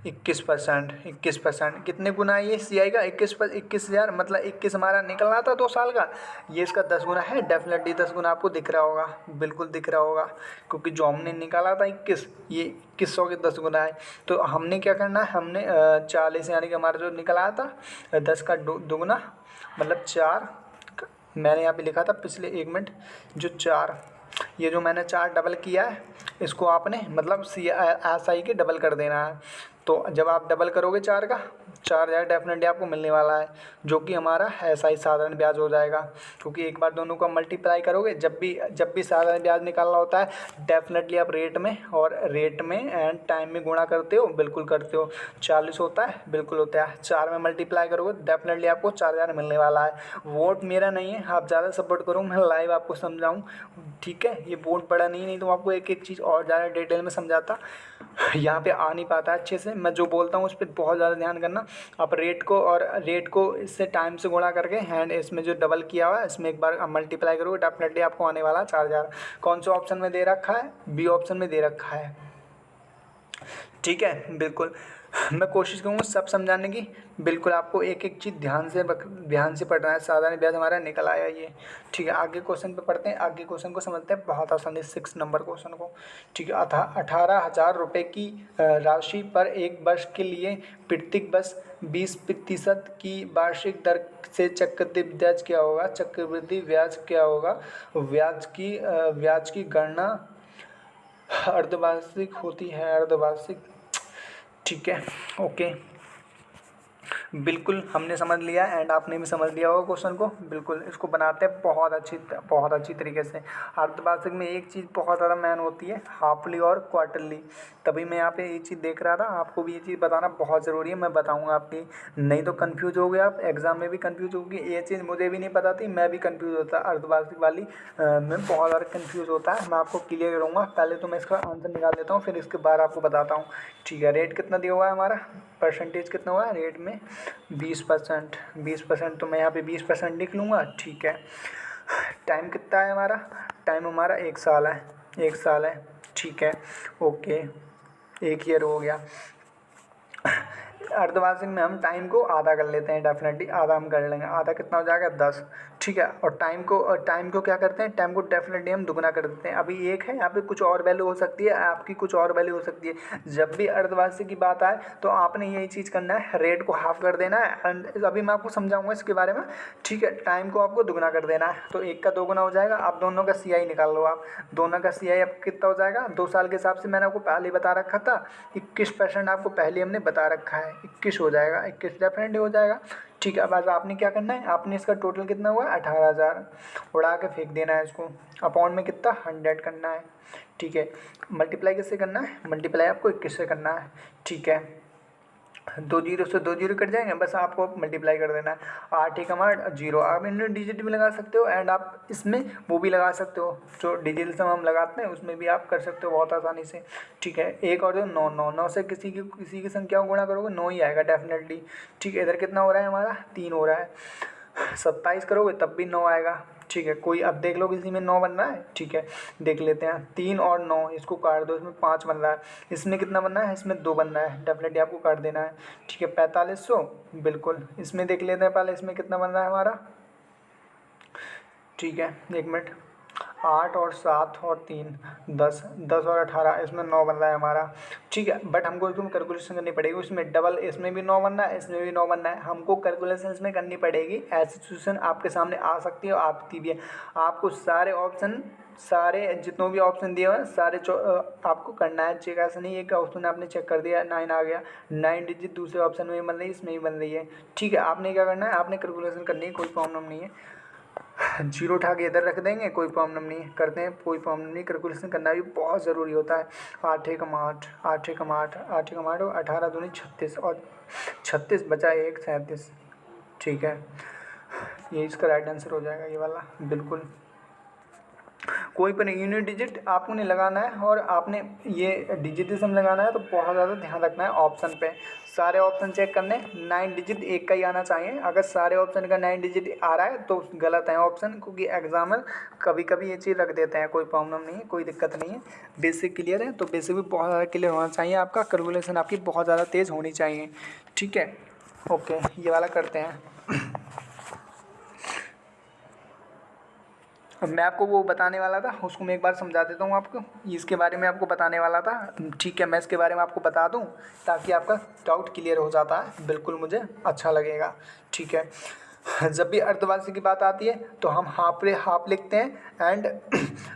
21% कितने गुना है ये सी आई का? 21,000, मतलब 21 हमारा निकल रहा था 2 साल का, ये इसका 10 गुना है। डेफिनेटली 10 गुना आपको दिख रहा होगा, बिल्कुल दिख रहा होगा, क्योंकि जो हमने निकाला था 21, ये 2100 के 10 गुना है। तो हमने क्या करना है, हमने 40 यानी कि हमारा जो निकला था 10 का दुगुना, मतलब 4। मैंने यहाँ पे लिखा था पिछले 1 मिनट, जो 4, ये जो मैंने 4 डबल किया है, इसको आपने मतलब एस आई के डबल कर देना है। तो जब आप डबल करोगे 4 का, 4,000 डेफिनेटली आपको मिलने वाला है, जो कि हमारा एस आई साधारण ब्याज हो जाएगा। क्योंकि एक बार दोनों का मल्टीप्लाई करोगे, जब भी साधारण ब्याज निकालना होता है, डेफिनेटली आप रेट में एंड टाइम में गुणा करते हो, बिल्कुल करते हो। 40 होता है, बिल्कुल होता है, 4 में मल्टीप्लाई करोगे, डेफिनेटली आपको 4,000 मिलने वाला है। वोट मेरा नहीं है, आप ज़्यादा सपोर्ट करो, मैं लाइव आपको समझाऊँ। ठीक है, ये बोर्ड पड़ा नहीं तो आपको एक एक चीज़ और ज़्यादा डिटेल में समझाता, यहाँ पे आ नहीं पाता अच्छे से। मैं जो बोलता हूँ उस पर बहुत ज़्यादा ध्यान करना। आप रेट को इससे टाइम से गुणा करके एंड इसमें जो डबल किया हुआ है, इसमें एक बार मल्टीप्लाई करोगे, डेफिनेटली आपको आने वाला 4,000। कौन से ऑप्शन में दे रखा है? बी ऑप्शन में दे रखा है। ठीक है, बिल्कुल मैं कोशिश करूँगा सब समझाने की। बिल्कुल आपको एक एक चीज़ ध्यान से पढ़ना है। साधारण ब्याज हमारा निकल आया ये। ठीक है, आगे क्वेश्चन पे पढ़ते हैं, आगे क्वेश्चन को समझते हैं, बहुत आसानी से 6 नंबर क्वेश्चन को। ठीक है, 18,000 रुपये की राशि पर एक वर्ष के लिए प्रत्येक वर्ष 20% की वार्षिक दर से चक्रवृद्धि ब्याज क्या होगा? चक्रवृद्धि ब्याज क्या होगा? ब्याज की गणना अर्धवार्षिक होती है, अर्धवार्षिक। ठीक है, ओके, बिल्कुल हमने समझ लिया एंड आपने भी समझ लिया होगा क्वेश्चन को। बिल्कुल इसको बनाते हैं बहुत अच्छी तरीके से। अर्धवार्षिक में एक चीज़ बहुत ज़्यादा मेन होती है, हाफली और क्वार्टरली। तभी मैं यहाँ पे ये चीज़ देख रहा था, आपको भी ये चीज़ बताना बहुत ज़रूरी है। मैं बताऊँगा आपकी, नहीं तो कन्फ्यूज हो गए आप, एग्जाम में भी कन्फ्यूज होगी। ये चीज़ मुझे भी नहीं पता थी, मैं भी कन्फ्यूज होता, अर्धवार्षिक वाली में बहुत ज़्यादा कन्फ्यूज होता है। मैं आपको क्लियर करूँगा, पहले तो मैं इसका आंसर निकाल लेता हूँ, फिर इसके बाद आपको बताता हूँ। ठीक है, रेट कितना दिया हुआ है हमारा? परसेंटेज कितना हुआ है रेट में? 20%। तो मैं यहाँ पे 20% लिख लूँगा। ठीक है, टाइम कितना है हमारा? टाइम हमारा 1 साल है, 1 साल है। ठीक है, ओके, 1 ईयर हो गया। अर्धवार्षिक में हम टाइम को आधा कर लेते हैं, डेफिनेटली आधा हम कर लेंगे। आधा कितना हो जाएगा? 10। ठीक है, और टाइम को क्या करते हैं? टाइम को डेफिनेटली हम दुगना कर देते हैं। अभी 1 है, यहाँ पे कुछ और वैल्यू हो सकती है, आपकी कुछ और वैल्यू हो सकती है। जब भी अर्धवार्षिक की बात आए तो आपने यही चीज़ करना है, रेट को हाफ कर देना है एंड अभी मैं आपको समझाऊंगा इसके बारे में। ठीक है, टाइम को आपको दुगना कर देना है, तो 1 का 2 गुना हो जाएगा। आप दोनों का सी आई निकाल लो। आप दोनों का सी आई अब कितना हो जाएगा? 2 साल के हिसाब से मैंने आपको पहले ही बता रखा था, 21% आपको पहले हमने बता रखा है, 21 हो जाएगा, 21 डेफिनेटली हो जाएगा। ठीक है, अब आज आपने क्या करना है, आपने इसका टोटल कितना हुआ? 18,000 उड़ा के फेंक देना है इसको। अपॉन में कितना? 100 करना है। ठीक है, मल्टीप्लाई किससे करना है? मल्टीप्लाई आपको 21 से करना है। ठीक है, 2 जीरो से 2 जीरो कट जाएंगे, बस आपको मल्टीप्लाई कर देना है। 8 एक 8 0। आप इनमें डिजिट भी लगा सकते हो एंड आप इसमें वो भी लगा सकते हो, जो डिजिटल सम हम लगाते हैं उसमें भी आप कर सकते हो बहुत आसानी से। ठीक है, एक और 9 9 9 से किसी की संख्या को गुणा करोगे 9 ही आएगा डेफिनेटली। ठीक है, इधर कितना हो रहा है हमारा? 3 हो रहा है। 27 करोगे तब भी 9 आएगा। ठीक है, कोई अब देख लो किसी में 9 बन रहा है। ठीक है, देख लेते हैं। 3 और 9 इसको काट दो, इसमें 5 बन रहा है। इसमें कितना बनना है? इसमें 2 बनना है, डेफिनेटली आपको काट देना है। ठीक है, 4500। बिल्कुल इसमें देख लेते हैं पहले, इसमें कितना बन रहा है हमारा। ठीक है, 1 मिनट। 8 और 7 और 3 10, 10 और 18, इसमें 9 बन रहा है हमारा। ठीक है, बट हमको इसमें कैलकुलेशन करनी पड़ेगी, उसमें डबल, इसमें भी 9 बनना है, इसमें भी 9 बनना है, हमको कैलकुलेशन इसमें करनी पड़ेगी। ऐसी सिचुएशन आपके सामने आ सकती है और आती भी है। आपको सारे ऑप्शन, सारे जितने भी ऑप्शन दिए हुए हैं सारे आपको करना है चेक। ऐसा नहीं है कि ऑप्शन आपने चेक कर दिया 9 आ गया, 9 डिजिट दूसरे ऑप्शन में बन रही है, इसमें ही बन रही है। ठीक है, आपने क्या करना है, आपने कैलकुलेशन करनी है, कोई प्रॉब्लम नहीं है। जीरो उठा के इधर रख देंगे, कोई प्रॉब्लम नहीं, करते हैं, कोई प्रॉब्लम नहीं। कैलकुलेशन करना भी बहुत ज़रूरी होता है। 8 एकम 8, 8 एकम 8, 8 एकम 8 और 18 दूनी 36 और 36 बचा 1, 37। ठीक है, ये इसका राइट आंसर हो जाएगा, ये वाला बिल्कुल। कोई पर यूनिट डिजिट आपको नहीं लगाना है और आपने ये डिजिटिज्म लगाना है तो बहुत ज़्यादा ध्यान रखना है ऑप्शन पे। सारे ऑप्शन चेक करने, 9 डिजिट एक का ही आना चाहिए। अगर सारे ऑप्शन का 9 डिजिट आ रहा है तो गलत है ऑप्शन, क्योंकि एग्जामर कभी कभी ये चीज़ रख देते हैं। कोई प्रॉब्लम नहीं है, कोई दिक्कत नहीं है। बेसिक क्लियर है तो बेसिक भी बहुत ज़्यादा क्लियर होना चाहिए आपका। कैलकुलेशन आपकी बहुत ज़्यादा तेज़ होनी चाहिए। ठीक है, ओके, ये वाला करते हैं। अब मैं आपको वो बताने वाला था, उसको मैं एक बार समझा देता हूँ आपको। इसके बारे में आपको बताने वाला था। ठीक है, मैं इसके बारे में आपको बता दूँ ताकि आपका डाउट क्लियर हो जाता है, बिल्कुल मुझे अच्छा लगेगा। ठीक है, जब भी अर्धवार्षिक की बात आती है तो हम हाफ लिखते हैं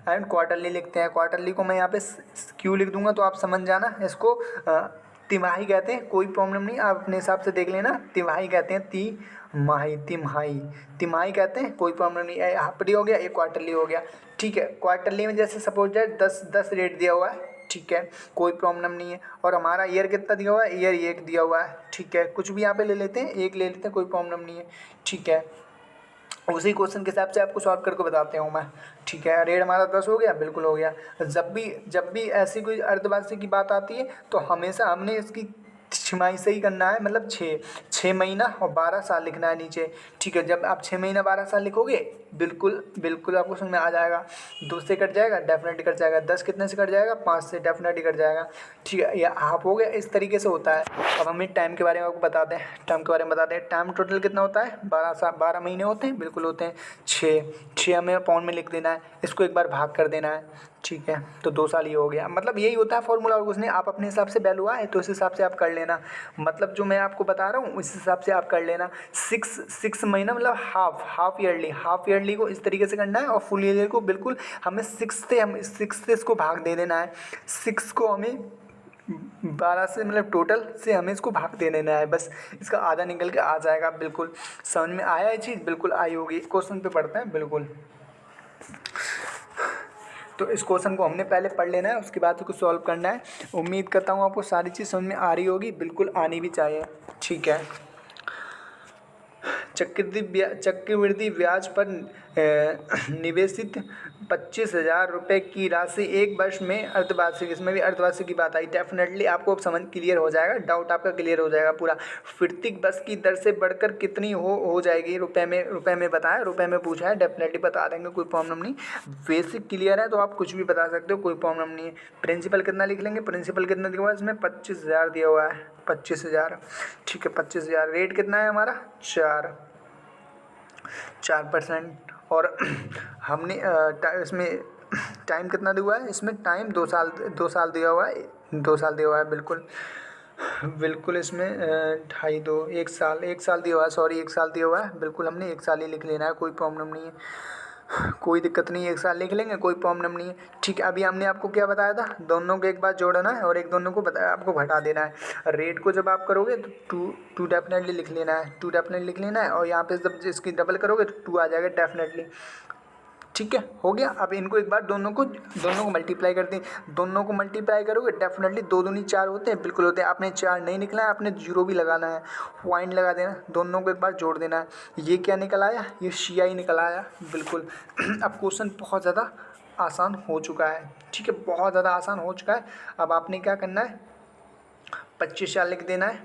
एंड क्वार्टरली लिखते हैं। क्वार्टरली को मैं यहाँ पे क्यों लिख दूंगा तो आप समझ जाना। इसको तिमाही कहते हैं, कोई प्रॉब्लम नहीं, आप अपने हिसाब से देख लेना। तिमाही कहते हैं, तिमाही, तिमाही, तिमाही कहते हैं, कोई प्रॉब्लम नहीं। हाफली हो गया, एक क्वार्टरली हो गया। ठीक है, क्वार्टरली में जैसे सपोज दैट 10 रेट दिया हुआ है। ठीक है, कोई प्रॉब्लम नहीं है। और हमारा ईयर कितना दिया हुआ है, ईयर 1 दिया हुआ है। ठीक है, कुछ भी यहाँ पे ले लेते हैं, 1 ले लेते हैं, कोई प्रॉब्लम नहीं है। ठीक है, उसी क्वेश्चन के हिसाब से आपको सॉल्व करके बताते हूँ मैं। ठीक है, रेट हमारा 10 हो गया, बिल्कुल हो गया। जब भी ऐसी कोई अर्धवार्षिक की बात आती है तो हमेशा हमने इसकी छमाही से ही करना है, मतलब 6 महीना और 12 साल लिखना है नीचे। ठीक है, जब आप 6 महीना 12 साल लिखोगे बिल्कुल आपको समझ में आ जाएगा। 2 से कट जाएगा, डेफिनेटली कट जाएगा। 10 कितने से कट जाएगा, 5 से डेफिनेटली कट जाएगा। ठीक है, या हाफ हो गया, इस तरीके से होता है। अब हमें टाइम के बारे में आपको बताते हैं। टाइम के बारे में बताते हैं, टाइम टोटल कितना होता है, 12 महीने होते हैं, बिल्कुल होते हैं। 6 हमें पाउंड में लिख देना है, इसको एक बार भाग कर देना है। ठीक है, तो 2 साल ये हो गया। मतलब यही होता है फॉर्मूला, और कुछ नहीं। आप अपने हिसाब से वैल्यू आए तो उस हिसाब से आप कर लेना। मतलब जो मैं आपको बता रहा हूँ उस हिसाब से आप कर लेना। 6 महीना मतलब हाफ ईयरली को इस तरीके से करना है, और फुल ईयर को बिल्कुल हमें 6 से इसको भाग दे देना है। 6 को हमें 12 से मतलब टोटल से हमें इसको भाग दे देना है, बस इसका आधा निकल के आ जाएगा। बिल्कुल समझ में आया ये चीज़, बिल्कुल आई होगी। क्वेश्चन पे पढ़ते हैं बिल्कुल। तो इस क्वेश्चन को हमने पहले पढ़ लेना है, उसके बाद उसको सॉल्व करना है। उम्मीद करता हूँ आपको सारी चीज़ समझ में आ रही होगी, बिल्कुल आनी भी चाहिए। ठीक है, चक्रवृद्धि ब्याज पर निवेशित 25,000 रुपये की राशि एक वर्ष में अर्धवार्षिक, इसमें भी अर्धवार्षिक की बात आई। डेफिनेटली आपको अब समझ क्लियर हो जाएगा, डाउट आपका क्लियर हो जाएगा पूरा। प्रत्येक वर्ष की दर से बढ़कर कितनी हो जाएगी, रुपए में बताया, रुपए में पूछा है, डेफिनेटली बता देंगे, कोई प्रॉब्लम नहीं। बेसिक क्लियर है तो आप कुछ भी बता सकते हो, कोई प्रॉब्लम नहीं है। प्रिंसिपल कितना लिख लेंगे, प्रिंसिपल कितना दिया हुआ है इसमें, 25,000 दिया हुआ है, 25,000। ठीक है, 25,000। रेट कितना है हमारा, 4%। और हमने इसमें टाइम कितना दिया हुआ है, इसमें टाइम 2 साल दिया हुआ है, 2 साल दिया हुआ है। बिल्कुल इसमें 2.5 2 1 साल दिया हुआ है, सॉरी 1 साल दिया हुआ है। बिल्कुल हमने 1 साल ही लिख लेना है, कोई प्रॉब्लम नहीं है, कोई दिक्कत नहीं है। 1 साल लिख लेंगे, कोई प्रॉब्लम नहीं है। ठीक है, अभी हमने आपको क्या बताया था, दोनों को एक बार जोड़ना है और एक दोनों को आपको घटा देना है। रेट को जब आप करोगे तो टू डेफिनेटली लिख लेना है, 2 डेफिनेटली लिख लेना है। और यहाँ पे जब इसकी डबल करोगे तो 2 आ जाएगा डेफिनेटली। ठीक है, हो गया। अब इनको एक बार दोनों को मल्टीप्लाई कर दें। दोनों को मल्टीप्लाई करोगे डेफिनेटली 2 दूनी 4 होते हैं, बिल्कुल होते हैं। आपने 4 नहीं निकला है, आपने 0 भी लगाना है, पॉइंट लगा देना, दोनों को एक बार जोड़ देना है। ये क्या निकल आया, ये CI निकल आया, बिल्कुल। अब क्वेश्चन बहुत ज़्यादा आसान हो चुका है। ठीक है, बहुत ज़्यादा आसान हो चुका है। अब आपने क्या करना है, 25,000 लिख देना है।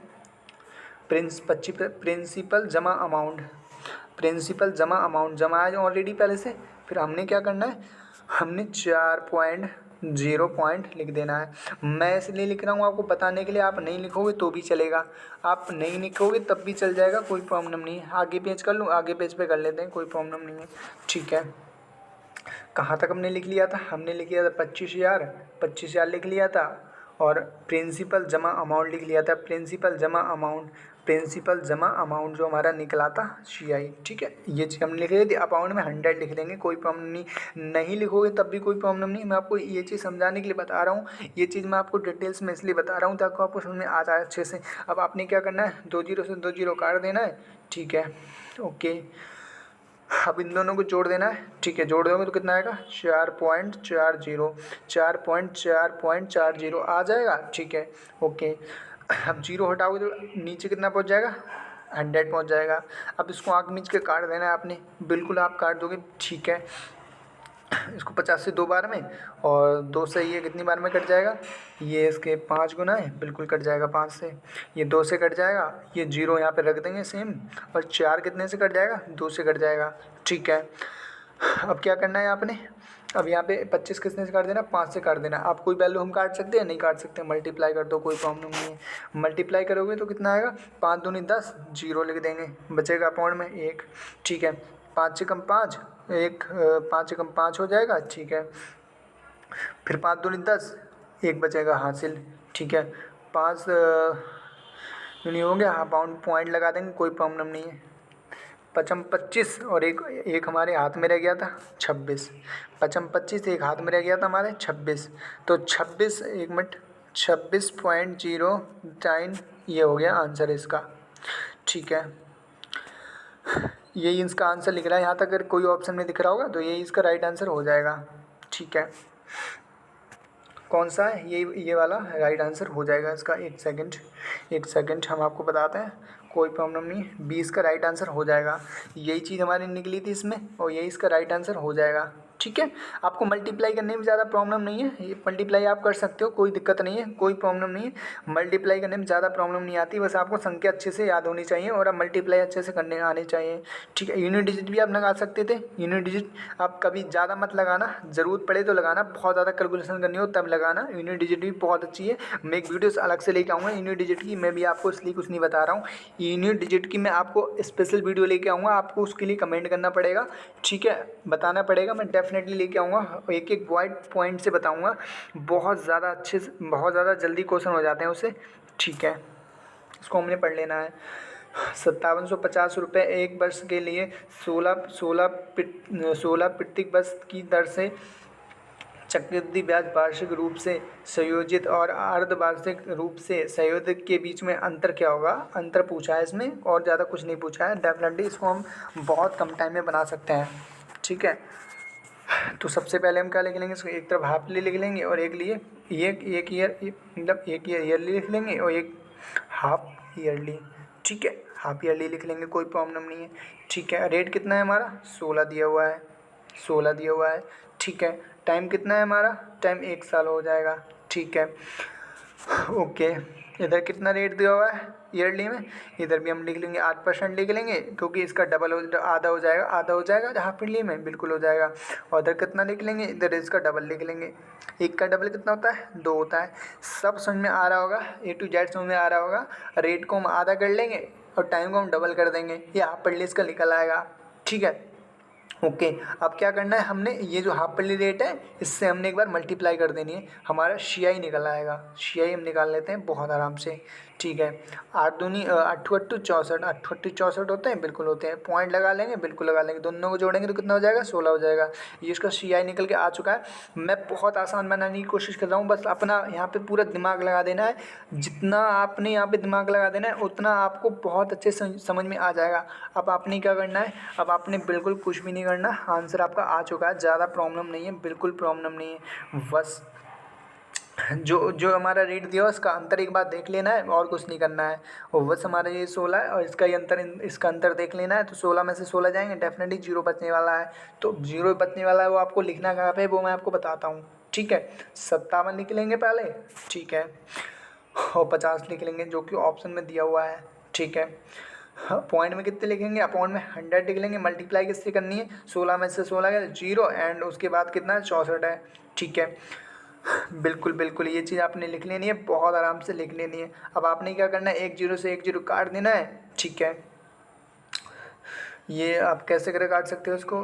प्रिंसिपल जमा अमाउंट जमा है ऑलरेडी पहले से। फिर हमने क्या करना है, हमने 4.0 पॉइंट लिख देना है। मैं इसलिए लिख रहा हूँ आपको बताने के लिए, आप नहीं लिखोगे तो भी चलेगा, आप नहीं लिखोगे तब भी चल जाएगा, कोई प्रॉब्लम नहीं है। आगे पेज कर लूँ, आगे पेज पे कर लेते हैं, कोई प्रॉब्लम नहीं है। ठीक है, कहाँ तक हमने लिख लिया था, हमने लिख लिया था 25,000 लिख लिया था, और प्रिंसिपल जमा अमाउंट लिख लिया था, प्रिंसिपल जमा अमाउंट जो हमारा निकला था CI। ठीक है, ये चीज़ हमने लिख ली थी। अकाउंट में 100 लिख लेंगे, कोई प्रॉब्लम नहीं लिखोगे तब भी कोई प्रॉब्लम नहीं। मैं आपको ये चीज़ समझाने के लिए बता रहा हूँ, ये चीज़ मैं आपको डिटेल्स में इसलिए बता रहा हूँ ताकि आपको समझ में आ जाए अच्छे से। अब आपने क्या करना है, 2 जीरो से 2 जीरो काट देना है। ठीक है, ओके, अब इन दोनों को जोड़ देना है। ठीक है, जोड़ दोगे तो कितना आएगा, 4.40 आ जाएगा। ठीक है, ओके, अब जीरो हटाओगे तो नीचे कितना पहुंच जाएगा, 100 पहुंच जाएगा। अब इसको आँख मीच के काट देना है आपने, बिल्कुल आप काट दोगे। ठीक है, इसको 50 से 2 बार में, और 2 से ये कितनी बार में कट जाएगा, ये इसके 5 गुना है, बिल्कुल कट जाएगा 5 से। ये 2 से कट जाएगा, ये जीरो यहाँ पे रख देंगे सेम, और 4 कितने से कट जाएगा, 2 से कट जाएगा। ठीक है, अब क्या करना है आपने, अब यहाँ पे 25 किसने से काट देना, 5 से काट देना। आप कोई वैल्यू हम काट सकते हैं, नहीं काट सकते, मल्टीप्लाई कर दो, कोई प्रॉब्लम नहीं है। मल्टीप्लाई करोगे तो कितना आएगा, 5 दूनी 10, जीरो लिख देंगे, बचेगा अकाउंट में 1। ठीक है, 5 से कम 5, 5 से कम 5 हो जाएगा। ठीक है, फिर 5 दूनी 10, 1 बचेगा हासिल। ठीक है, 5 नहीं हो गया, हाँ पॉइंट लगा देंगे, कोई प्रॉब्लम नहीं है। 25 और एक हमारे हाथ में रह गया था 26, 25 एक हाथ में रह गया था हमारे 26, तो 26 एक मिनट 26.09 ये हो गया आंसर इसका। ठीक है, यही इसका आंसर लिख रहा है यहाँ तक। अगर कोई ऑप्शन में दिख रहा होगा तो यही इसका राइट आंसर हो जाएगा। ठीक है, कौन सा है, ये वाला राइट आंसर हो जाएगा इसका। एक सेकंड हम आपको बताते हैं, कोई प्रॉब्लम नहीं, 20 का राइट आंसर हो जाएगा। यही चीज़ हमारी निकली थी इसमें, और यही इसका राइट आंसर हो जाएगा। ठीक है, आपको मल्टीप्लाई करने में ज़्यादा प्रॉब्लम नहीं है, ये मल्टीप्लाई आप कर सकते हो, कोई दिक्कत नहीं है, कोई प्रॉब्लम नहीं है। मल्टीप्लाई करने में ज़्यादा प्रॉब्लम नहीं आती, बस आपको संख्या अच्छे से याद होनी चाहिए और आप मल्टीप्लाई अच्छे से करने आने चाहिए। ठीक है, यूनिट डिजिट भी आप लगा सकते थे। यूनिट डिजिट आप कभी ज़्यादा मत लगाना, ज़रूरत पड़े तो लगाना, बहुत ज़्यादा कैलकुलेशन करनी हो तब लगाना। यूनिट डिजिट भी बहुत अच्छी है, मैं एक वीडियोस अलग से लेके आऊँगा यूनिट डिजिट की, मैं भी आपको इसलिए कुछ नहीं बता रहा हूँ। यूनिट डिजिट की मैं आपको स्पेशल वीडियो लेके आऊँगा, आपको उसके लिए कमेंट करना पड़ेगा। ठीक है, बताना पड़ेगा, मैं डेफिनेटली लेके आऊँगा, एक एक पॉइंट से बताऊँगा, बहुत ज़्यादा अच्छे से, बहुत ज़्यादा जल्दी क्वेश्चन हो जाते हैं उससे। ठीक है, इसको हमने पढ़ लेना है। 5750 रुपये एक वर्ष के लिए 16 प्रत्येक वर्ष की दर से चक्रवृद्धि ब्याज वार्षिक रूप से संयोजित और अर्धवार्षिक रूप से संयोजित के बीच में अंतर क्या होगा, अंतर पूछा है इसमें, और ज़्यादा कुछ नहीं पूछा है। डेफिनेटली इसको हम बहुत कम टाइम में बना सकते हैं। ठीक है, तो सबसे पहले हम क्या लिख लेंगे, इसको एक तरफ हाफ ईयरली लिख लेंगे और एक लिए एक ईयर, मतलब एक ईयरली लिख लेंगे और एक हाफ ईयरली। ठीक है, हाफ ईयरली लिख लेंगे, कोई प्रॉब्लम नहीं है। ठीक है, रेट कितना है हमारा, 16 दिया हुआ है, 16 दिया हुआ है। ठीक है, टाइम कितना है हमारा, टाइम 1 साल हो जाएगा। ठीक है, ओके, इधर कितना रेट दिया हुआ है ईयरली में, इधर भी हम लिख लेंगे 8% लिख लेंगे, क्योंकि इसका डबल आधा हो जाएगा हाफ ईयरली में, बिल्कुल हो जाएगा। और इधर कितना लिख लेंगे, इधर इसका डबल लिख लेंगे। एक का डबल कितना होता है, 2 होता है। सब समझ में आ रहा होगा, A to Z समझ में आ रहा होगा। रेट को हम आधा कर लेंगे और टाइम को हम डबल कर देंगे, ये हाफ ईयरली इसका निकल आएगा। ठीक है, ओके, अब क्या करना है, हमने ये जो हाफ ईयरली रेट है इससे हमने एक बार मल्टीप्लाई कर देनी है, हमारा CI निकल आएगा। CI हम निकाल लेते हैं बहुत आराम से। ठीक है, 8 दूनी 8 8 64, 8 8 64 होते हैं, बिल्कुल होते हैं। पॉइंट लगा लेंगे, बिल्कुल लगा लेंगे, दोनों को जोड़ेंगे तो कितना हो जाएगा, 16 हो जाएगा। ये इसका CI निकल के आ चुका है। मैं बहुत आसान बनाने की कोशिश कर रहा हूँ, बस अपना यहाँ पे पूरा दिमाग लगा देना है। जितना आपने यहाँ पे दिमाग लगा देना है उतना आपको बहुत अच्छे से समझ में आ जाएगा। अब आपने क्या करना है, अब आपने बिल्कुल कुछ भी नहीं करना, आंसर आपका आ चुका है, ज़्यादा प्रॉब्लम नहीं है, बिल्कुल प्रॉब्लम नहीं है। बस जो जो हमारा रेट दिया हो इसका अंतर एक बार देख लेना है, और कुछ नहीं करना है। और बस हमारा ये 16 है और इसका अंतर देख लेना है। तो 16 में से 16 जाएंगे, डेफिनेटली जीरो बचने वाला है। तो जीरो बचने वाला है, वो आपको लिखना कहाँ पे है वो मैं आपको बताता हूँ। ठीक है, 57 लिख लेंगे पहले। ठीक है, और 50 लिख लेंगे जो कि ऑप्शन में दिया हुआ है। ठीक है, पॉइंट में कितने लिखेंगे, अपॉइंट में 100 लिख लेंगे। मल्टीप्लाई किससे करनी है, 16 में से 16 का जीरो, एंड उसके बाद कितना है, 64 है। ठीक है, बिल्कुल बिल्कुल ये चीज़ आपने लिख लेनी है, बहुत आराम से लिख लेनी है। अब आपने क्या करना है, 1 जीरो से 1 जीरो काट देना है। ठीक है, ये आप कैसे करे काट सकते हो इसको,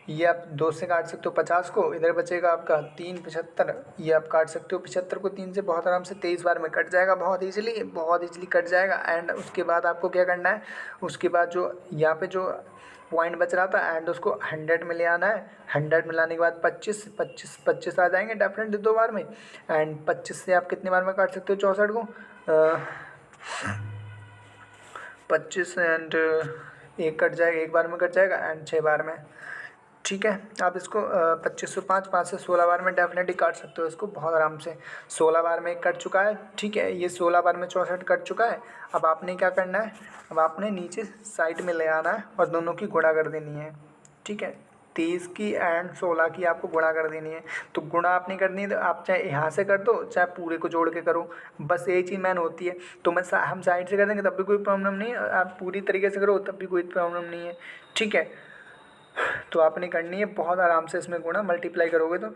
ये आप 2 से काट सकते हो 50 को, इधर बचेगा आपका 3 75, ये आप काट सकते हो 75 को 3 से बहुत आराम से 23 बार में कट जाएगा, बहुत ईजिली कट जाएगा। एंड उसके बाद आपको क्या करना है, उसके बाद जो यहाँ पे जो पॉइंट बच रहा था एंड उसको 100 में ले आना है। 100 में लाने के बाद 25 आ जाएंगे डेफिनेटली 2 बार में। एंड 25 से आप कितने बार में काट सकते हो 64 को, 25 एंड एक कट जाएगा, एक बार में कट जाएगा एंड 6 बार में। ठीक है, आप इसको 25 से 5 से 16 बार में डेफिनेटली काट सकते हो इसको बहुत आराम से। 16 बार में एक कट चुका है, ठीक है, ये 16 बार में 64 कट चुका है। अब आपने क्या करना है, अब आपने नीचे साइड में ले आना है और दोनों की गुणा कर देनी है। ठीक है, 23 की एंड 16 की आपको गुणा कर देनी है। तो गुणा आपने करनी है तो आप चाहे यहाँ से कर दो चाहे पूरे को जोड़ के करो, बस एक चीज़ मैन होती है। तो हम साइड से कर देंगे तब भी कोई प्रॉब्लम नहीं है, आप पूरी तरीके से करो तब भी कोई प्रॉब्लम नहीं है। ठीक है, तो आपने करनी है बहुत आराम से, इसमें गुणा मल्टीप्लाई करोगे तो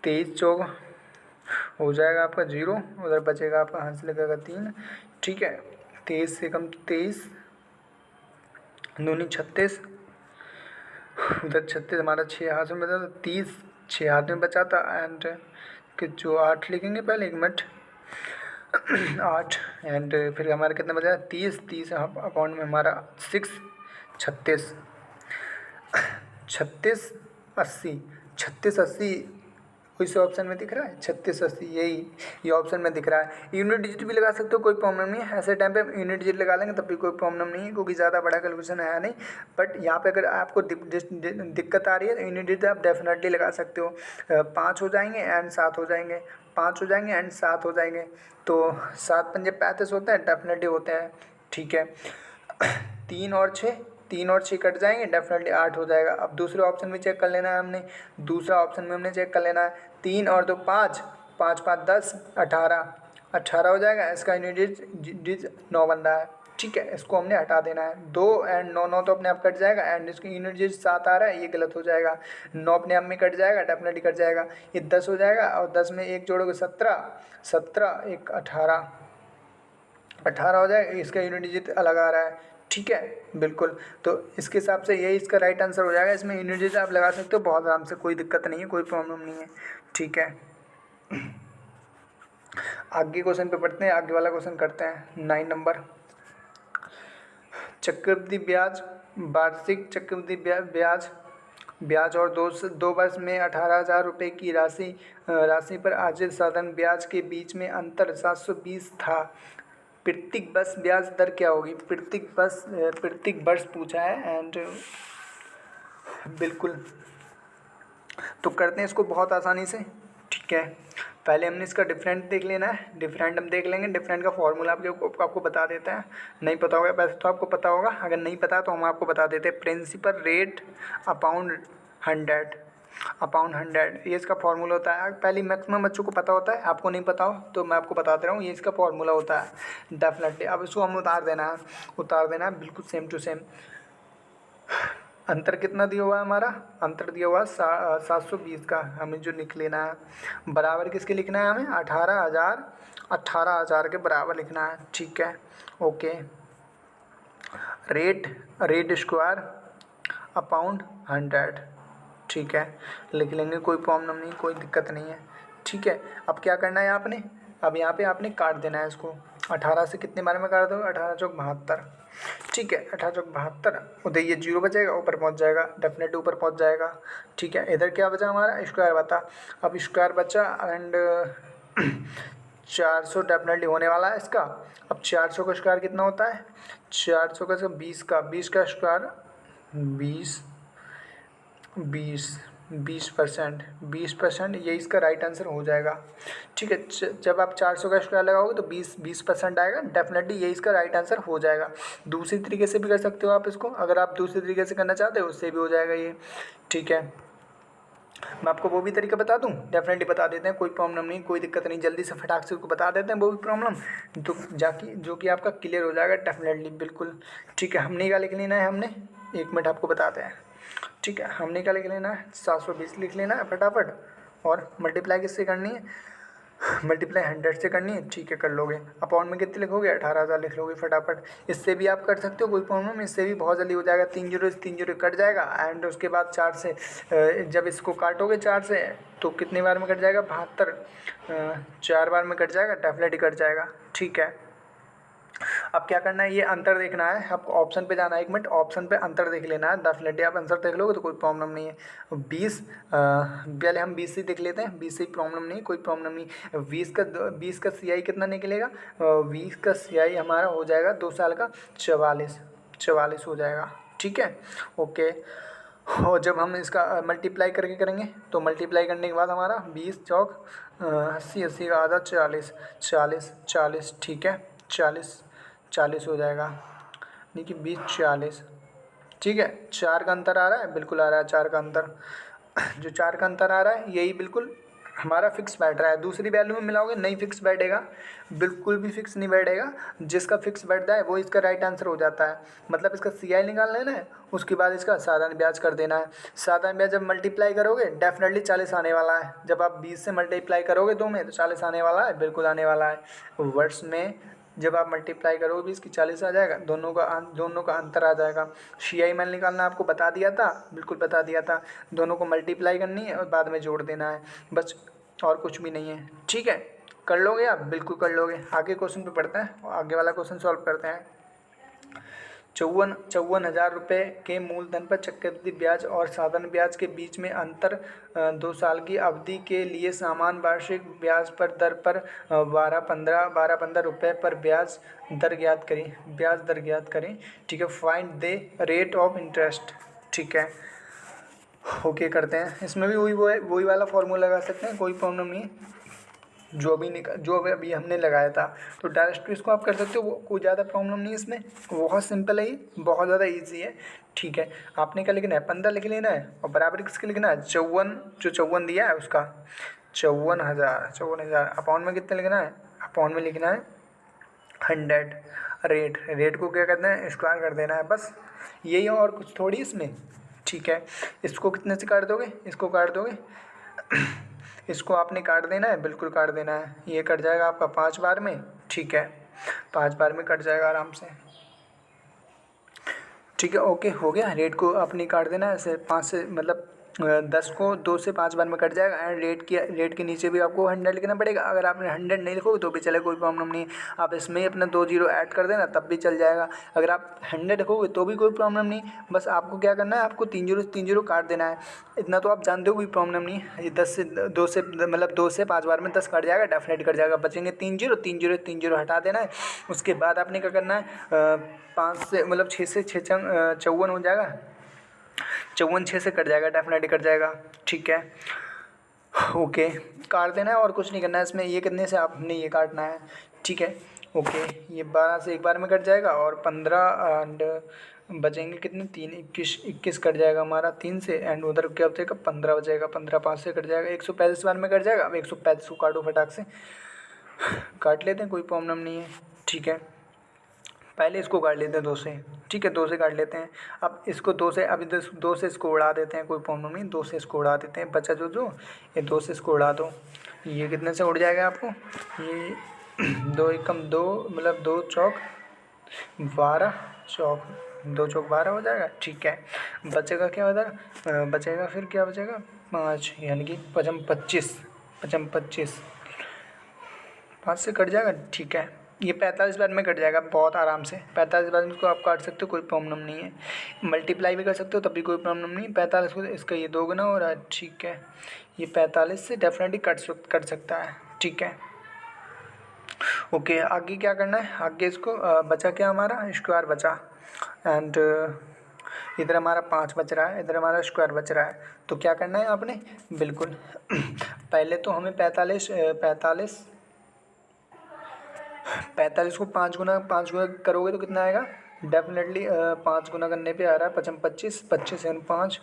23 चौक हो जाएगा आपका 0, उधर बचेगा आपका हाथ से लगेगा 3। ठीक है, 23 से कम 23 दूनी 36, उधर 36 हमारा 6 हाथ में बचा था, 30 6 हाथ में बचा था। एंड कि जो 8 लिखेंगे पहले, 1 मिनट 8 एंड फिर हमारा कितना बचा, 30 अकाउंट में हमारा 6 36 80 इस ऑप्शन में दिख रहा है 36 80, यही ये ऑप्शन में दिख रहा है। यूनिट डिजिट भी लगा सकते हो, कोई प्रॉब्लम नहीं है। ऐसे टाइम पे यूनिट डिजिट लगा लेंगे तब भी कोई प्रॉब्लम नहीं है, क्योंकि ज़्यादा बड़ा कैलकुलेशन है नहीं। बट यहाँ पे अगर आपको दिक्कत आ रही है तो यूनिट डिजिट आप डेफिनेटली लगा सकते हो। 5 हो जाएंगे एंड 7 हो जाएंगे, 5 हो जाएंगे एंड 7 हो जाएंगे, तो 7 पंजे 35 होते हैं, डेफिनेटली होते हैं। ठीक है, 3 और 6 कट जाएंगे, डेफिनेटली 8 हो जाएगा। अब दूसरे ऑप्शन में चेक कर लेना है हमने, दूसरा ऑप्शन में हमने चेक कर लेना है, 3 और 2 5, 5 5 10 18 हो जाएगा। इसका यूनिट डिजिट 9 बन रहा है। ठीक है, इसको हमने हटा देना है। 2 एंड 9 तो अपने आप कट जाएगा एंड इसकी यूनिट डिजिट 7 आ रहा है, ये गलत हो जाएगा। 9 अपने आप में कट जाएगा, डेफिनेटली कट जाएगा। ये 10 हो जाएगा और 10 में 1 जोड़ोगे 17 1 18 हो जाएगा, इसका यूनिट डिजिट अलग आ रहा है। ठीक है, बिल्कुल, तो इसके हिसाब से यही इसका राइट आंसर हो जाएगा। इसमें यूनिट डिजिट आप लगा सकते हो बहुत आराम से, कोई दिक्कत नहीं है, कोई प्रॉब्लम नहीं है। ठीक है, आगे क्वेश्चन पे पढ़ते हैं, आगे वाला क्वेश्चन करते हैं 9 नंबर। चक्रवृद्धि ब्याज, वार्षिक चक्रवृद्धि ब्याज और 2 वर्ष में 18,000 रुपये की राशि पर अर्जित साधारण ब्याज के बीच में अंतर 720 था। प्रत्येक वर्ष ब्याज दर क्या होगी? प्रत्येक वर्ष पूछा है एंड बिल्कुल, तो करते हैं इसको बहुत आसानी से। ठीक है, पहले हमने इसका डिफरेंट देख लेना है, डिफरेंट हम देख लेंगे। डिफरेंट का फॉर्मूला आपको बता देते हैं, नहीं पता होगा वैसे तो आपको पता होगा, अगर नहीं पता तो हम आपको बता देते हैं। प्रिंसिपल रेट अपॉन 100, ये इसका फॉर्मूला होता है। पहले मैक्सिमम बच्चों को पता होता है, आपको नहीं पता हो तो मैं आपको बता दे रहा हूँ, ये इसका फॉर्मूला होता है डेफिनेटली। अब इसको हम उतार देना है बिल्कुल सेम टू सेम। अंतर कितना दिया हुआ है हमारा? अंतर दिया हुआ है 720 का, हमें जो लिख लेना है। बराबर किसके लिखना है हमें? 18,000 के बराबर लिखना है। ठीक है, ओके। रेट स्क्वायर अपॉन 100, ठीक है, लिख लेंगे, कोई प्रॉब्लम नहीं, कोई दिक्कत नहीं है। ठीक है, अब क्या करना है आपने? अब यहाँ पे आपने काट देना है इसको। 18 से कितने बारे में काट दोगे? 18 चौक 72। ठीक है, 18 चौक 72, उधर ये 0 बचेगा, ऊपर पहुँच जाएगा, डेफिनेटली ऊपर पहुँच जाएगा। ठीक है, इधर क्या बचा हमारा? स्क्वायर बता। अब स्क्वायर बचा एंड 400 डेफिनेटली होने वाला है इसका। अब 400 का स्क्वायर कितना होता है? 400 का 20 का स्क्वायर 20%, ये इसका राइट आंसर हो जाएगा। ठीक है, जब आप 400 का स्क्वायर लगाओगे तो 20% आएगा, डेफिनेटली ये इसका राइट आंसर हो जाएगा। दूसरी तरीके से भी कर सकते हो आप इसको, अगर आप दूसरी तरीके से करना चाहते हो उससे भी हो जाएगा ये। ठीक है, मैं आपको वो भी तरीका बता दूं, डेफिनेटली बता देते हैं, कोई प्रॉब्लम नहीं, कोई दिक्कत नहीं, जल्दी से फटाक से उसको बता देते हैं वो भी प्रॉब्लम, तो जो कि आपका क्लियर हो जाएगा डेफिनेटली, बिल्कुल। ठीक है, हमने क्या लिख लेना है? हमने 1 मिनट आपको बताते हैं। ठीक है, हमने क्या लिख लेना है? 720 लिख लेना है फटाफट, और मल्टीप्लाई किससे करनी है? मल्टीप्लाई 100 से करनी है, ठीक है कर लोगे। अपॉन में कितने लिखोगे, 18,000 लिख लोगे फटाफट। इससे भी आप कर सकते हो, कोई प्रॉब्लम, इससे भी बहुत जल्दी हो जाएगा। 3 जीरो से 3 जीरो कट जाएगा एंड उसके बाद 4 से जब इसको काटोगे 4 से तो कितने बार में कट जाएगा, 72, 4 बार में कट जाएगा, डेफिनेटली कट जाएगा, ठीक है। अब क्या करना है, ये अंतर देखना है, आपको ऑप्शन पे जाना है, 1 मिनट, ऑप्शन पे अंतर देख लेना है, डेफिनेटली आप आंसर देख लोगे तो कोई प्रॉब्लम नहीं है। 20 पहले हम 20 से देख लेते हैं, 20 से प्रॉब्लम नहीं, कोई प्रॉब्लम नहीं। 20 का CI कितना निकलेगा, 20 का CI हमारा हो जाएगा 2 साल का 44 हो जाएगा, ठीक है, ओके। और जब हम इसका मल्टीप्लाई करके करेंगे तो मल्टीप्लाई करने के बाद हमारा 20 चौक 80, 80 का आधा 40, 40, ठीक है, 40 हो जाएगा, देखिए 20 40, ठीक है। 4 का अंतर आ रहा है, बिल्कुल आ रहा है 4 का अंतर। जो 4 का अंतर आ रहा है यही बिल्कुल हमारा फिक्स बैठ रहा है। दूसरी वैल्यू में मिलाओगे नहीं फिक्स बैठेगा, बिल्कुल भी फिक्स नहीं बैठेगा। जिसका फिक्स बैठता है वो इसका राइट आंसर हो जाता है। मतलब इसका CI निकाल लेना है, उसके बाद इसका साधारण ब्याज कर देना है। साधारण ब्याज जब मल्टीप्लाई करोगे डेफिनेटली 40 आने वाला है। जब आप 20 से मल्टीप्लाई करोगे 2 में तो 40 आने वाला है, बिल्कुल आने वाला है। वर्ष में जब आप मल्टीप्लाई करोगे 20 की 40 आ जाएगा, दोनों का अंतर आ जाएगा। CI मैंने निकालना आपको बता दिया था, बिल्कुल बता दिया था। दोनों को मल्टीप्लाई करनी है और बाद में जोड़ देना है, बस और कुछ भी नहीं है, ठीक है। कर लोगे आप, बिल्कुल कर लोगे। आगे क्वेश्चन पे पढ़ते हैं, आगे वाला क्वेश्चन सॉल्व करते हैं। 54,000 रुपये के मूलधन पर चक्रवृद्धि ब्याज और साधारण ब्याज के बीच में अंतर 2 साल की अवधि के लिए समान वार्षिक ब्याज पर दर पर 12-15 रुपये पर ब्याज दर ज्ञात करें, ठीक है। Find the rate of interest, ठीक है, ओके करते हैं। इसमें भी वही वाला फॉर्मूला लगा सकते हैं, कोई प्रॉब्लम नहीं है। जो अभी हमने लगाया था तो डायरेक्ट इसको आप कर सकते हो, वो कोई ज़्यादा प्रॉब्लम नहीं है इसमें, बहुत सिंपल है ये, बहुत ज़्यादा इजी है, ठीक है। आपने क्या लिखना है, 15 लिख लेना है और बराबर किसके लिखना है, 54 दिया है उसका 54,000 अपॉन में कितने लिखना है, अपॉन में लिखना है 100। रेट को क्या करना है, स्क्वायर कर देना है, बस यही है और कुछ थोड़ी इसमें, ठीक है। इसको कितने से काट दोगे, इसको काट दोगे इसको आपने काट देना है, बिल्कुल काट देना है। ये कट जाएगा आपका 5 बार में, ठीक है, 5 बार में कट जाएगा आराम से, ठीक है, ओके हो गया। रेट को अपनी काट देना है ऐसे 5 से, मतलब 10 को 2 से 5 बार में कट जाएगा। एंड रेट के नीचे भी आपको 100 लिखना पड़ेगा। अगर आपने 100 नहीं लिखोगे तो भी चले, कोई प्रॉब्लम नहीं। आप इसमें ही अपना 2 जीरो ऐड कर देना तब भी चल जाएगा। अगर आप 100 लिखोगे तो भी कोई प्रॉब्लम नहीं। बस आपको क्या करना है, आपको 3 जीरो काट देना है। इतना तो आप जानते हो, कोई प्रॉब्लम नहीं है। ये 2 से 5 बार में 10 कट जाएगा, डेफिनेट कट जाएगा। बचेंगे 3 जीरो हटा देना है। उसके बाद आपने क्या करना है, 5 से मतलब 6 से 6 54 हो जाएगा, 54 6 से कट जाएगा, डेफिनेटली कट जाएगा, ठीक है, ओके। काट देना है और कुछ नहीं करना है इसमें। ये कितने से आपने ये काटना है, ठीक है, ओके। ये 12 से एक बार में कट जाएगा और 15 एंड बचेंगे कितने, 3 21 कट जाएगा हमारा 3 से। एंड उधर क्या बचेगा, 15 बचेगा, 15 5 से कट जाएगा, 135 बार में कट जाएगा। अब 135 को काटो फटाक से, काट लेते हैं, कोई प्रॉब्लम नहीं है, ठीक है। पहले इसको काट लेते हैं 2 से, ठीक है, 2 से काट लेते हैं। अब इसको 2 से, अभी 2 से इसको उड़ा देते हैं, कोई प्रॉब्लम नहीं, 2 से इसको उड़ा देते हैं। बचा जो ये 2 से इसको उड़ा दो, ये कितने से उड़ जाएगा आपको, ये 2 एकम 2 मतलब 2 चौक 12, 2 चौक 12 हो जाएगा, ठीक है। बचेगा क्या उधर, बचेगा फिर क्या बचेगा, 5, यानी कि 25 5 से कट जाएगा, ठीक है। ये 45 बार में कट जाएगा बहुत आराम से। 45 बार में इसको आप काट सकते हो, कोई प्रॉब्लम नहीं है। मल्टीप्लाई भी कर सकते हो तब भी कोई प्रॉब्लम नहीं। 45 को इसका ये 2 गुना हो रहा है, ठीक है। ये 45 से डेफिनेटली कट सकता है, ठीक है, ओके। आगे क्या करना है, आगे इसको बचा क्या हमारा, स्क्वायर बचा। एंड इधर हमारा 5 बच रहा है, इधर हमारा स्क्वायर बच रहा है। तो क्या करना है आपने, बिल्कुल पहले तो हमें 45 को 5 गुना करोगे तो कितना आएगा, डेफिनेटली 5 गुना करने पे आ रहा है 25 एंड 5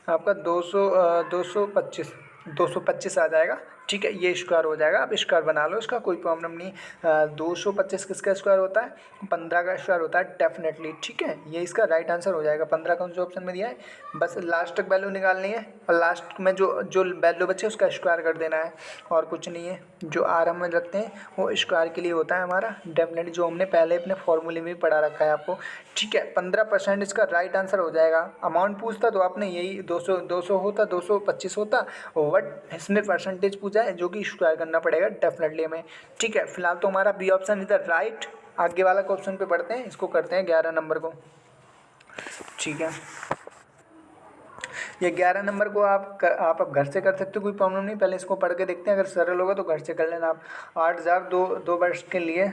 आपका 225 आ जाएगा। ठीक है, ये स्क्वायर हो जाएगा। आप स्क्वायर बना लो, इसका कोई प्रॉब्लम नहीं। 225 किसका स्क्वायर होता है? 15 का स्क्वायर होता है डेफिनेटली। ठीक है, ये इसका राइट आंसर हो जाएगा। 15 कौन से ऑप्शन में दिया है? बस लास्ट तक वैल्यू निकालनी है और लास्ट में जो जो वैल्यू बचे उसका स्क्वायर कर देना है, और कुछ नहीं है। जो आर हम रखते हैं वो स्क्वायर के लिए होता है हमारा डेफिनेटली, जो हमने पहले अपने फॉर्मूले में भी पढ़ा रखा है आपको। ठीक है, 15% इसका राइट आंसर हो जाएगा। अमाउंट पूछता तो आपने यही 200 होता, 225 होता, बट इसमें परसेंटेज पूछा है जो कि स्क्वायर करना पड़ेगा डेफिनेटली हमें। ठीक है, फिलहाल तो हमारा बी ऑप्शन इधर राइट। आगे वाला क्वेश्चन पे पढ़ते हैं, इसको करते हैं 11 नंबर को। ठीक है, ये 11 नंबर को आप अब घर से कर सकते हो, कोई प्रॉब्लम नहीं। पहले इसको पढ़ के देखते हैं, अगर सरल होगा तो घर से कर लेना आप। 8,000 दो वर्ष के लिए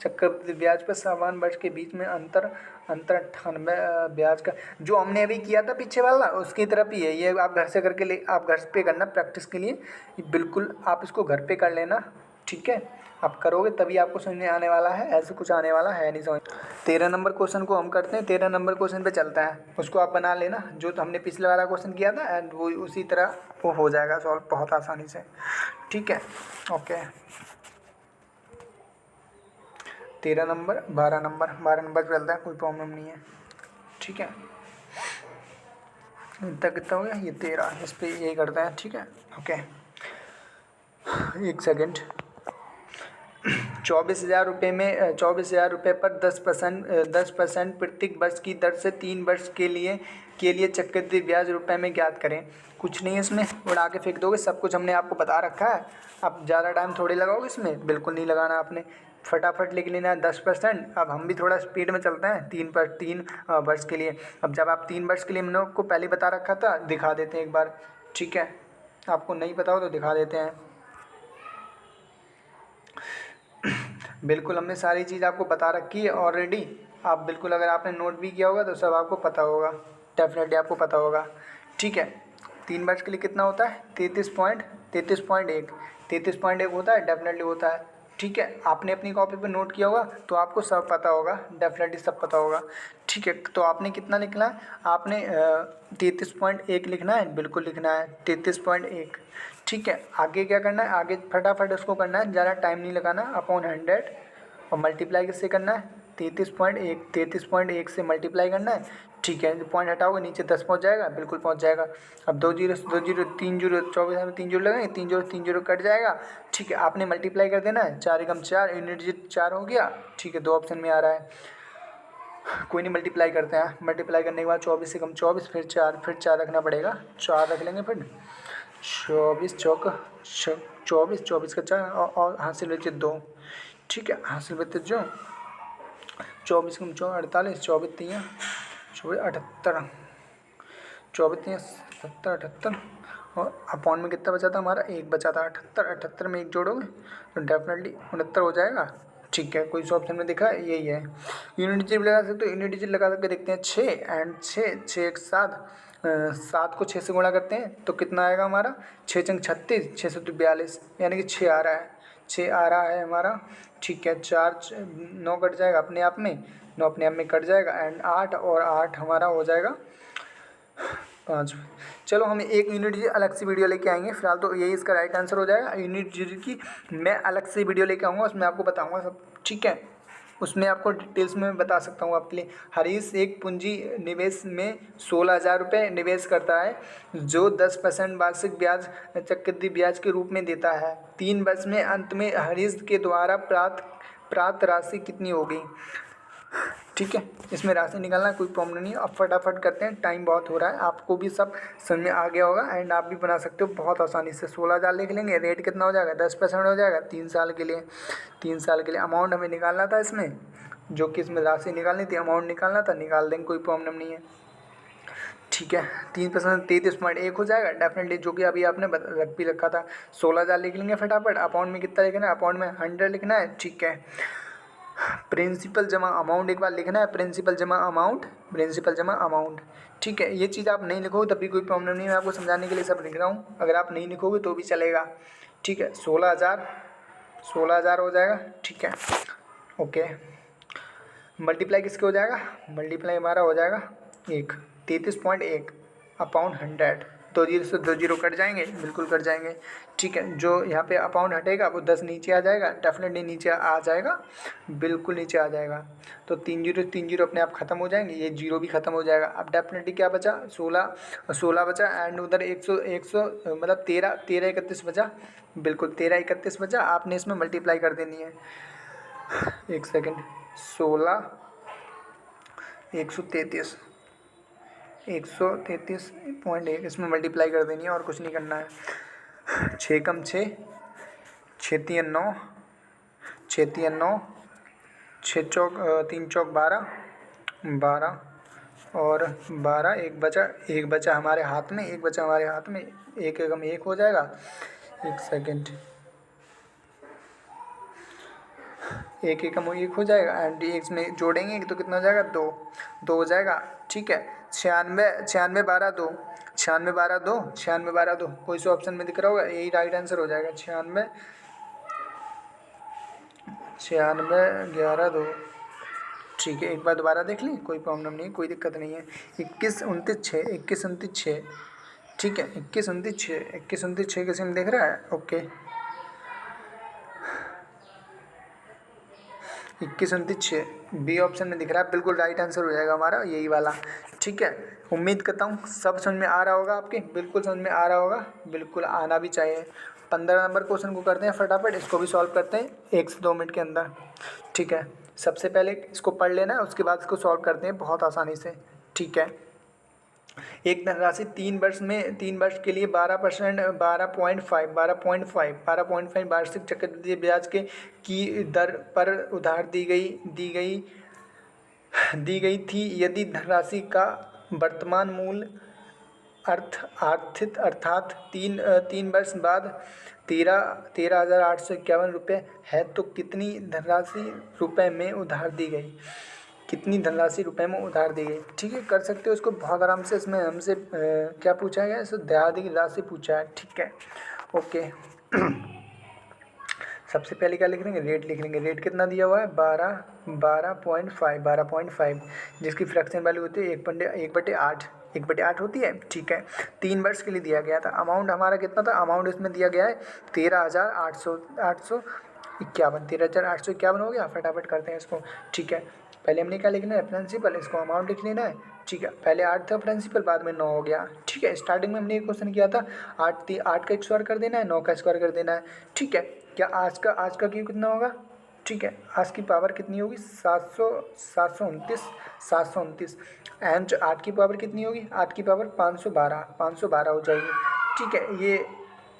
चक्रवृद्धि ब्याज पर समान वर्ष के बीच में अंतर 98 ब्याज का, जो हमने अभी किया था पीछे वाला उसकी तरफ ही है ये। आप घर से करके ले, आप घर पे करना प्रैक्टिस के लिए, बिल्कुल आप इसको घर पे कर लेना। ठीक है, आप करोगे तभी आपको समझ में आने वाला है, ऐसे कुछ आने वाला है नहीं समझ। 13 नंबर क्वेश्चन को हम करते हैं। 13 नंबर क्वेश्चन पे चलता है, उसको आप बना लेना जो हमने पिछले वाला क्वेश्चन किया था, एंड वो उसी तरह वो हो जाएगा सॉल्व बहुत आसानी से। ठीक है, ओके। 13 नंबर 12 नंबर 12 नंबर पे चलता है, कोई प्रॉब्लम नहीं है। ठीक है, इतना कितना हो गया? ये 13, इस पर यही करते हैं। ठीक है, ओके, एक सेकेंड। 24,000 रुपये में 24,000 रुपये पर 10% प्रत्येक वर्ष की दर से 3 वर्ष के लिए चक्रवृद्धि ब्याज रुपये में ज्ञात करें। कुछ नहीं है इसमें, उड़ा के फेंक दोगे, सब कुछ हमने आपको बता रखा है। आप ज़्यादा टाइम थोड़ी लगाओगे इसमें, बिल्कुल नहीं लगाना आपने, फटाफट लिख लेना है 10%। अब हम भी थोड़ा स्पीड में चलते हैं। 3 वर्ष के लिए, अब जब आप 3 वर्ष के लिए हमने आपको पहले बता रखा था, दिखा देते हैं एक बार। ठीक है, आपको नहीं पता हो तो दिखा देते हैं। बिल्कुल हमने सारी चीज़ आपको बता रखी है ऑलरेडी। आप बिल्कुल अगर आपने नोट भी किया होगा तो सब आपको पता होगा, डेफिनेटली आपको पता होगा। ठीक है, 3 वर्ष के लिए कितना होता है? 33.1 होता है, डेफिनेटली होता है। ठीक है, आपने अपनी कॉपी पे नोट किया होगा तो आपको सब पता होगा, डेफिनेटली सब पता होगा। ठीक है, तो आपने कितना लिखना है? आपने 33.1 लिखना है, बिल्कुल लिखना है 33.1। ठीक है, आगे क्या करना है? आगे फटाफट उसको करना है, ज़्यादा टाइम नहीं लगाना। अपॉन 100 और मल्टीप्लाई किससे करना है? 33.1 से मल्टीप्लाई करना है। ठीक है, पॉइंट हटाओगे नीचे 10 पहुंच जाएगा, बिल्कुल पहुंच जाएगा। अब 2 जीरो 3 जीरो 24 में 3 जीरो लगेंगे, 3 जीरो कट जाएगा। ठीक है, आपने मल्टीप्लाई कर देना है, 4 एकम 4, यूनिट डिजिट 4 हो गया। ठीक है, 2 ऑप्शन में आ रहा है, कोई नहीं, मल्टीप्लाई करते हैं। मल्टीप्लाई करने के बाद 24 एकम 24, फिर 4 रखना पड़ेगा, 4 रख लेंगे। फिर 24 चौक 24 का 4 और हासिल बचे 2। ठीक है, हासिल बचे जो 24 कम 4 48, 24 3 78, 24 3 70 78, और अपॉन में कितना बचा था हमारा? 1 बचा था। 78 में 1 जोड़ोगे तो डेफिनेटली 69 हो जाएगा। ठीक है, कोई सा ऑप्शन में दिखा है? यही है। यूनिट डिजिट लगा सकते हो, यूनिट डिजिट लगा करके देखते हैं। 6 एंड 6 एक 7, 7 को 6 से गुणा करते हैं तो कितना आएगा हमारा? 6 चंग 36, 6 सत्तर 42, यानी कि 6 आ रहा है, 6 आ रहा है हमारा। ठीक है, 4 9 कट जाएगा अपने आप में, 9 अपने आप में कट जाएगा, एंड 8 और 8 हमारा हो जाएगा 5। चलो हम एक यूनिट डिजिट अलग से वीडियो लेके आएंगे, फिलहाल तो यही इसका राइट आंसर हो जाएगा। यूनिट डिजिट की मैं अलग से वीडियो लेके आऊँगा, उसमें आपको बताऊँगा सब। ठीक है, उसमें आपको डिटेल्स में बता सकता हूँ आपके लिए। हरीश एक पूंजी निवेश में 16,000 रुपये निवेश करता है, जो 10% वार्षिक ब्याज चक्रवृद्धि ब्याज के रूप में देता है। 3 वर्ष में अंत में हरीश के द्वारा प्राप्त राशि कितनी होगी? ठीक है, इसमें राशि निकालना कोई प्रॉब्लम नहीं है। अब फटाफट करते हैं, टाइम बहुत हो रहा है, आपको भी सब समझ में आ गया होगा, एंड आप भी बना सकते हो बहुत आसानी से। 16,000 लिख लेंगे, रेट कितना हो जाएगा? 10% हो जाएगा 3 साल के लिए। 3 साल के लिए अमाउंट हमें निकालना था इसमें, जो कि इसमें राशि निकालनी थी, अमाउंट निकालना था, निकाल देंगे, कोई प्रॉब्लम नहीं है। ठीक है, 3% 33.1 हो जाएगा डेफिनेटली, जो कि अभी आपने रख भी रखा था। 16,000 लिख लेंगे फटाफट। अकाउंट में कितना लिखना है? अकाउंट में 100 लिखना है। ठीक है, प्रिंसिपल जमा अमाउंट एक बार लिखना है, प्रिंसिपल जमा अमाउंट। ठीक है, ये चीज़ आप नहीं लिखोगे तभी कोई प्रॉब्लम नहीं है, मैं आपको समझाने के लिए सब लिख रहा हूँ। अगर आप नहीं लिखोगे तो भी चलेगा। ठीक है, 16,000 हो जाएगा। ठीक है, ओके। मल्टीप्लाई किसके हो जाएगा? मल्टीप्लाई हमारा हो जाएगा 33.1 अपॉन 100, दो जीरो से दो जीरो कट जाएंगे, बिल्कुल कट जाएंगे। ठीक है, जो यहाँ पे अपाउंड हटेगा वो 10 नीचे आ जाएगा, डेफिनेटली नीचे आ जाएगा, बिल्कुल नीचे आ जाएगा। तो तीन जीरो अपने आप खत्म हो जाएंगे, ये जीरो भी खत्म हो जाएगा। अब डेफिनेटली क्या बचा, 16 बचा एंड उधर 100 मतलब 13 31 बचा, बिल्कुल 13 31 बचा। आपने इसमें मल्टीप्लाई कर देनी है, एक सेकेंड, 16 133.1 इसमें मल्टीप्लाई कर देनी है और कुछ नहीं करना है। 6 कम 6, 6 तिया 9, 6 तिया 9, 6 चौक 3 चौक 12 और 12, एक बचा हमारे हाथ में, एक एकम एक हो जाएगा। एक सेकेंड, एक एकम एक हो जाएगा एंड एक में जोड़ेंगे तो कितना हो जाएगा, 2 हो जाएगा। ठीक है, 96 12 2, 96 12 2 कोई सा ऑप्शन में दिख रहा होगा, यही राइट आंसर हो जाएगा। 96 11 2। ठीक है, एक बार दोबारा देख लें, कोई प्रॉब्लम नहीं, कोई दिक्कत नहीं है। 21 29 6, 21 29 6। ठीक है, 21 29 6, 21 29 6 किसी में देख रहा है? ओके, 21 29 6 बी ऑप्शन में दिख रहा है, बिल्कुल राइट आंसर हो जाएगा हमारा यही वाला। ठीक है, उम्मीद करता हूँ सब समझ में आ रहा होगा आपके, बिल्कुल समझ में आ रहा होगा, बिल्कुल आना भी चाहिए। 15 नंबर क्वेश्चन को करते हैं फटाफट, इसको भी सॉल्व करते हैं 1 से 2 मिनट के अंदर। ठीक है, सबसे पहले इसको पढ़ लेना है, उसके बाद इसको सॉल्व करते हैं बहुत आसानी से। ठीक है, एक धनराशि 3 वर्ष के लिए 12% 12.5 वार्षिक चक्रवृद्धि ब्याज के की दर पर उधार दी गई थी। यदि धनराशि का वर्तमान मूल्य अर्थात 3 वर्ष बाद 13,851 रुपये है तो कितनी धनराशि रुपए में उधार दी गई, ठीक है, कर सकते हो इसको बहुत आराम से। इसमें हमसे क्या पूछा गया है, इसको देहाती की राशि पूछा है। ठीक है, ओके। सबसे पहले क्या लिख लेंगे, रेट लिख लेंगे। रेट कितना दिया हुआ है, 12.5, जिसकी फ्रैक्शन वैल्यू होती है 1/8 होती है। ठीक है, 3 वर्ष के लिए दिया गया था। अमाउंट हमारा कितना था, अमाउंट इसमें दिया गया है 13,851 हो गया। फटाफट करते हैं इसको। ठीक है, पहले हमने क्या लिखना है, प्रिंसिपल, इसको अमाउंट लिख लेना है। ठीक है, पहले 8 था प्रिंसिपल, बाद में 9 हो गया। ठीक है, स्टार्टिंग में हमने एक क्वेश्चन किया था, 8 का स्क्वायर कर देना है, 9 का स्क्वायर कर देना है। ठीक है, क्या आज का क्यू कितना होगा, ठीक है, आज की पावर कितनी होगी, 729 एंड 8 की पावर कितनी होगी, 8 की पावर 512 हो जाएगी। ठीक है,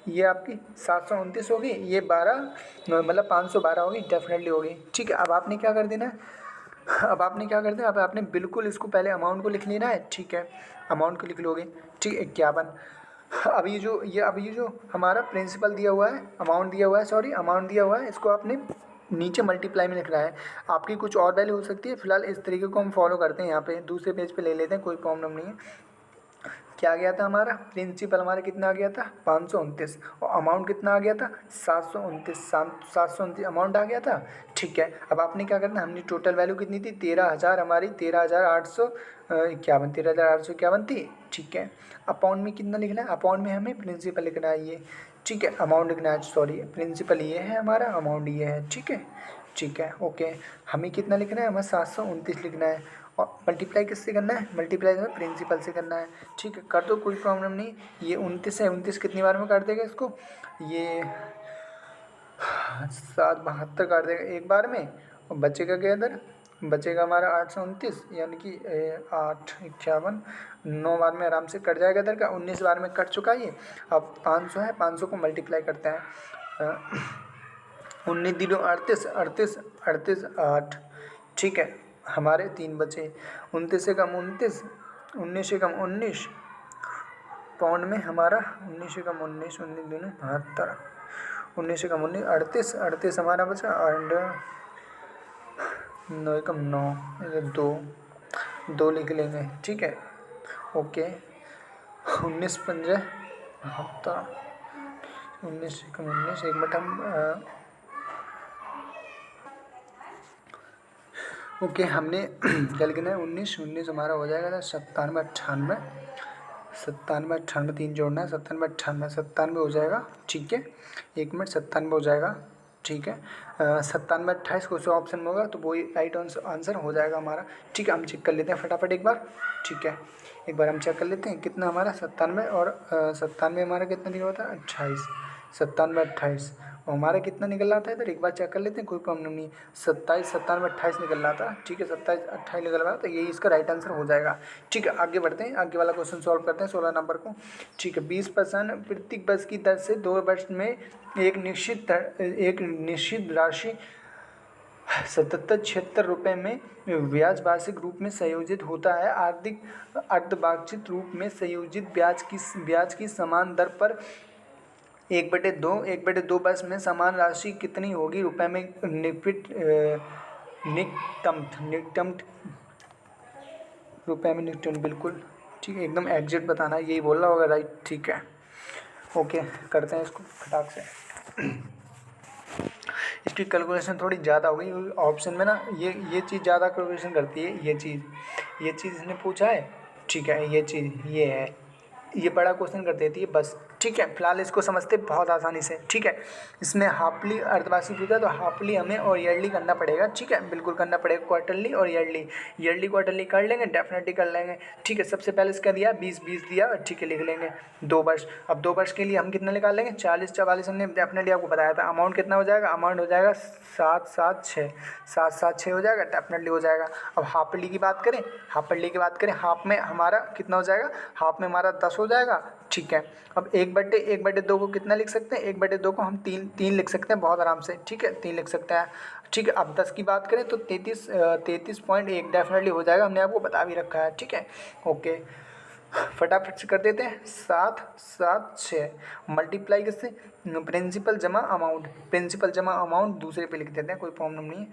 ये आपकी 729 होगी, ये 12 मतलब 512 होगी, डेफिनेटली होगी। ठीक है, अब आपने क्या कर देना है, अब आपने बिल्कुल इसको पहले अमाउंट को लिख लेना है। ठीक है, अमाउंट को लिख लोगे। ठीक है, 51। अब ये जो हमारा प्रिंसिपल दिया हुआ है, अमाउंट दिया हुआ है, इसको आपने नीचे मल्टीप्लाई में लिखना है। आपकी कुछ और वैल्यू हो सकती है, फिलहाल इस तरीके को हम फॉलो करते हैं। यहाँ पे दूसरे पेज पे ले लेते हैं, कोई प्रॉब्लम नहीं है। क्या आ गया था हमारा, प्रिंसिपल हमारा कितना आ गया था, 529, और अमाउंट कितना आ गया था, 729 अमाउंट आ गया था। ठीक है, अब आपने क्या करना, हमने टोटल वैल्यू कितनी थी, 13,000 हमारी 13,851 थी। ठीक है, अकाउंट में कितना लिखना है, अकाउंट में हमें प्रिंसिपल लिखना है ये। ठीक है, अमाउंट लिखना है, सॉरी, प्रिंसिपल ये है हमारा, अमाउंट ये है। ठीक है, ओके। हमें कितना लिखना है, हमें 729 लिखना है, और मल्टीप्लाई किससे करना है, मल्टीप्लाई हमें प्रिंसिपल से करना है। ठीक है, कर दो, कोई प्रॉब्लम नहीं। ये 29 है, 29 कितनी बार में काट देगा इसको, ये 7 72 काट देगा एक बार में, और बचेगा क्या इधर, बचेगा हमारा 829, यानी कि 851, 9 बार में आराम से कट जाएगा इधर का, 19 बार में कट चुका ये। अब 500 है, 500 को मल्टीप्लाई करते हैं, 19 दिनों 38 8। ठीक है, हमारे 3 बचे, 29 से कम 29, 19 से कम 19, पाउंड में हमारा 19 से कम 19, 19 दूनी 72, 19 से कम 19, 38 हमारा बचा, एंड 9 कम 9, 2 लिख लेंगे। ठीक है, ओके। 19 15 72, 19 से कम 19, एक मिनट हम ओके, हमने क्या लिखना है, 19 हमारा हो जाएगा 97 98 97 98 3 जोड़ना है, 97 98 97 हो जाएगा, ठीक है। 1 मिनट, 97 हो जाएगा, ठीक है। 97 28 कुछ ऑप्शन में होगा तो वही राइट आंसर हो जाएगा हमारा, ठीक है। हम चेक कर लेते हैं फटाफट एक बार, ठीक है। एक बार हम चेक कर लेते हैं कितना हमारा 97 और 97 हमारा कितना निकला होता है 28, 97 28 और हमारा कितना निकल रहा था इधर, एक बार चेक कर लेते हैं, कोई प्रॉब्लम नहीं। 27 97 28 निकल रहा था, ठीक है। 27 28 निकल रहा था, तो यही इसका राइट आंसर हो जाएगा, ठीक है। आगे बढ़ते हैं, आगे वाला क्वेश्चन सॉल्व करते हैं 16 नंबर को, ठीक है। 20% प्रत्येक बस की दर से 2 वर्ष में एक निश्चित राशि 77-76 रुपये में ब्याज वार्षिक रूप में संयोजित होता है। आर्थिक अर्धवार्षिक रूप में संयोजित ब्याज की समान दर पर 1/2 वर्ष में समान राशि कितनी होगी रुपए में निकटम रुपए में निकटम, बिल्कुल ठीक है, एकदम एग्जैक्ट बताना है, यही बोल रहा होगा, राइट, ठीक है। ओके, करते हैं इसको फटाक से। इसकी कैलकुलेशन थोड़ी ज़्यादा हो गई, ऑप्शन में ना ये चीज़ ज़्यादा कैलकुलेशन करती है, ये चीज़ इसने पूछा है, ठीक है। ये चीज़ ये है, ये बड़ा क्वेश्चन कर देती है बस, ठीक है। फिलहाल इसको समझते बहुत आसानी से, ठीक है। इसमें हाफली अर्धवार्षिक पूछा है तो हाफली हमें और ईयरली करना पड़ेगा, ठीक है, बिल्कुल करना पड़ेगा। क्वार्टरली और ईयरली क्वार्टरली कर लेंगे, डेफिनेटली कर लेंगे, ठीक है। सबसे पहले इसका दिया 20 दिया, ठीक है, लिख लेंगे 2 वर्ष। अब 2 वर्ष के लिए हम कितना निकाल लेंगे 40 44, हमने डेफिनेटली आपको बताया था। अमाउंट कितना हो जाएगा, अमाउंट हो जाएगा 776 हो जाएगा, डेफिनेटली हो जाएगा। अब हाफली की बात करें, हाफ में हमारा कितना हो जाएगा, हाफ में हमारा 10 हो जाएगा, ठीक है। अब 1/2 को कितना लिख सकते हैं, 1/2 को हम 3 लिख सकते हैं बहुत आराम से, ठीक है, 3 लिख सकते हैं, ठीक है। अब 10 की बात करें तो 33.1 डेफिनेटली हो जाएगा, हमने आपको बता भी रखा है, ठीक है। ओके, फटाफट से कर देते हैं। 7 7 6 मल्टीप्लाई किससे, प्रिंसिपल जमा अमाउंट दूसरे पे लिख देते हैं, कोई प्रॉब्लम नहीं है।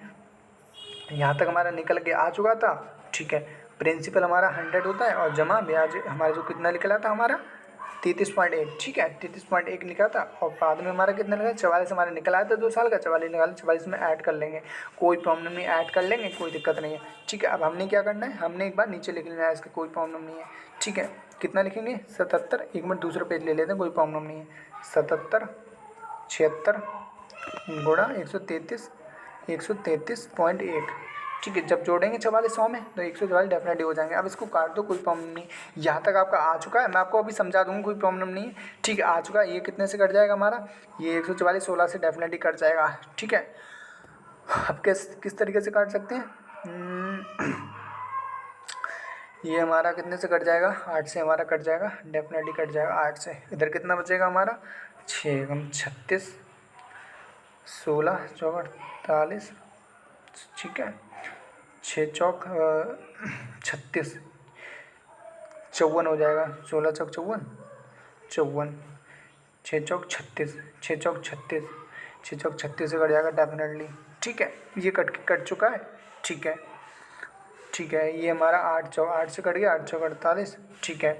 यहाँ तक हमारा निकल के आ चुका था, ठीक है। प्रिंसिपल हमारा 100 होता है और जमा ब्याज हमारा जो कितना निकला था हमारा 33.1, ठीक है, 33.1 निकला था। और बाद में हमारा कितना निकला 44 हमारा निकला है, तो 2 साल का 44 निकाला, 44 में ऐड कर लेंगे, कोई प्रॉब्लम नहीं, ऐड कर लेंगे, कोई दिक्कत नहीं है, ठीक है। अब हमने क्या करना है, हमने एक बार नीचे लिख लेना है, इसका कोई प्रॉब्लम नहीं है, ठीक है। कितना लिखेंगे 77, एक मिनट दूसरा पेज ले लेते हैं, कोई प्रॉब्लम नहीं है। 77 76 गुणा 133.1, ठीक है। जब जोड़ेंगे 44 100 में तो 144 डेफिनेटली हो जाएंगे। अब इसको काट दो, कोई प्रॉब्लम नहीं। यहाँ तक आपका आ चुका है, मैं आपको अभी समझा दूँगा, कोई प्रॉब्लम नहीं है, ठीक है। आ चुका है, ये कितने से कट जाएगा हमारा, ये 144 16 से डेफिनेटली कट जाएगा, ठीक है। अब किस तरीके से काट सकते हैं, ये हमारा कितने से कट जाएगा, 8 से हमारा कट जाएगा, डेफिनेटली कट जाएगा 8 से। इधर कितना बचेगा हमारा 6 36 16 चौक 48, ठीक है। 6 चौक 36 54 हो जाएगा, 16 चौक 54 6 चौक 36 6 चौक 36 6 चौक 36 से कट जाएगा डेफिनेटली, ठीक है। ये कट चुका है, ठीक है, ठीक है। ये हमारा 8 से कट गया, 8 चौक 48, ठीक है।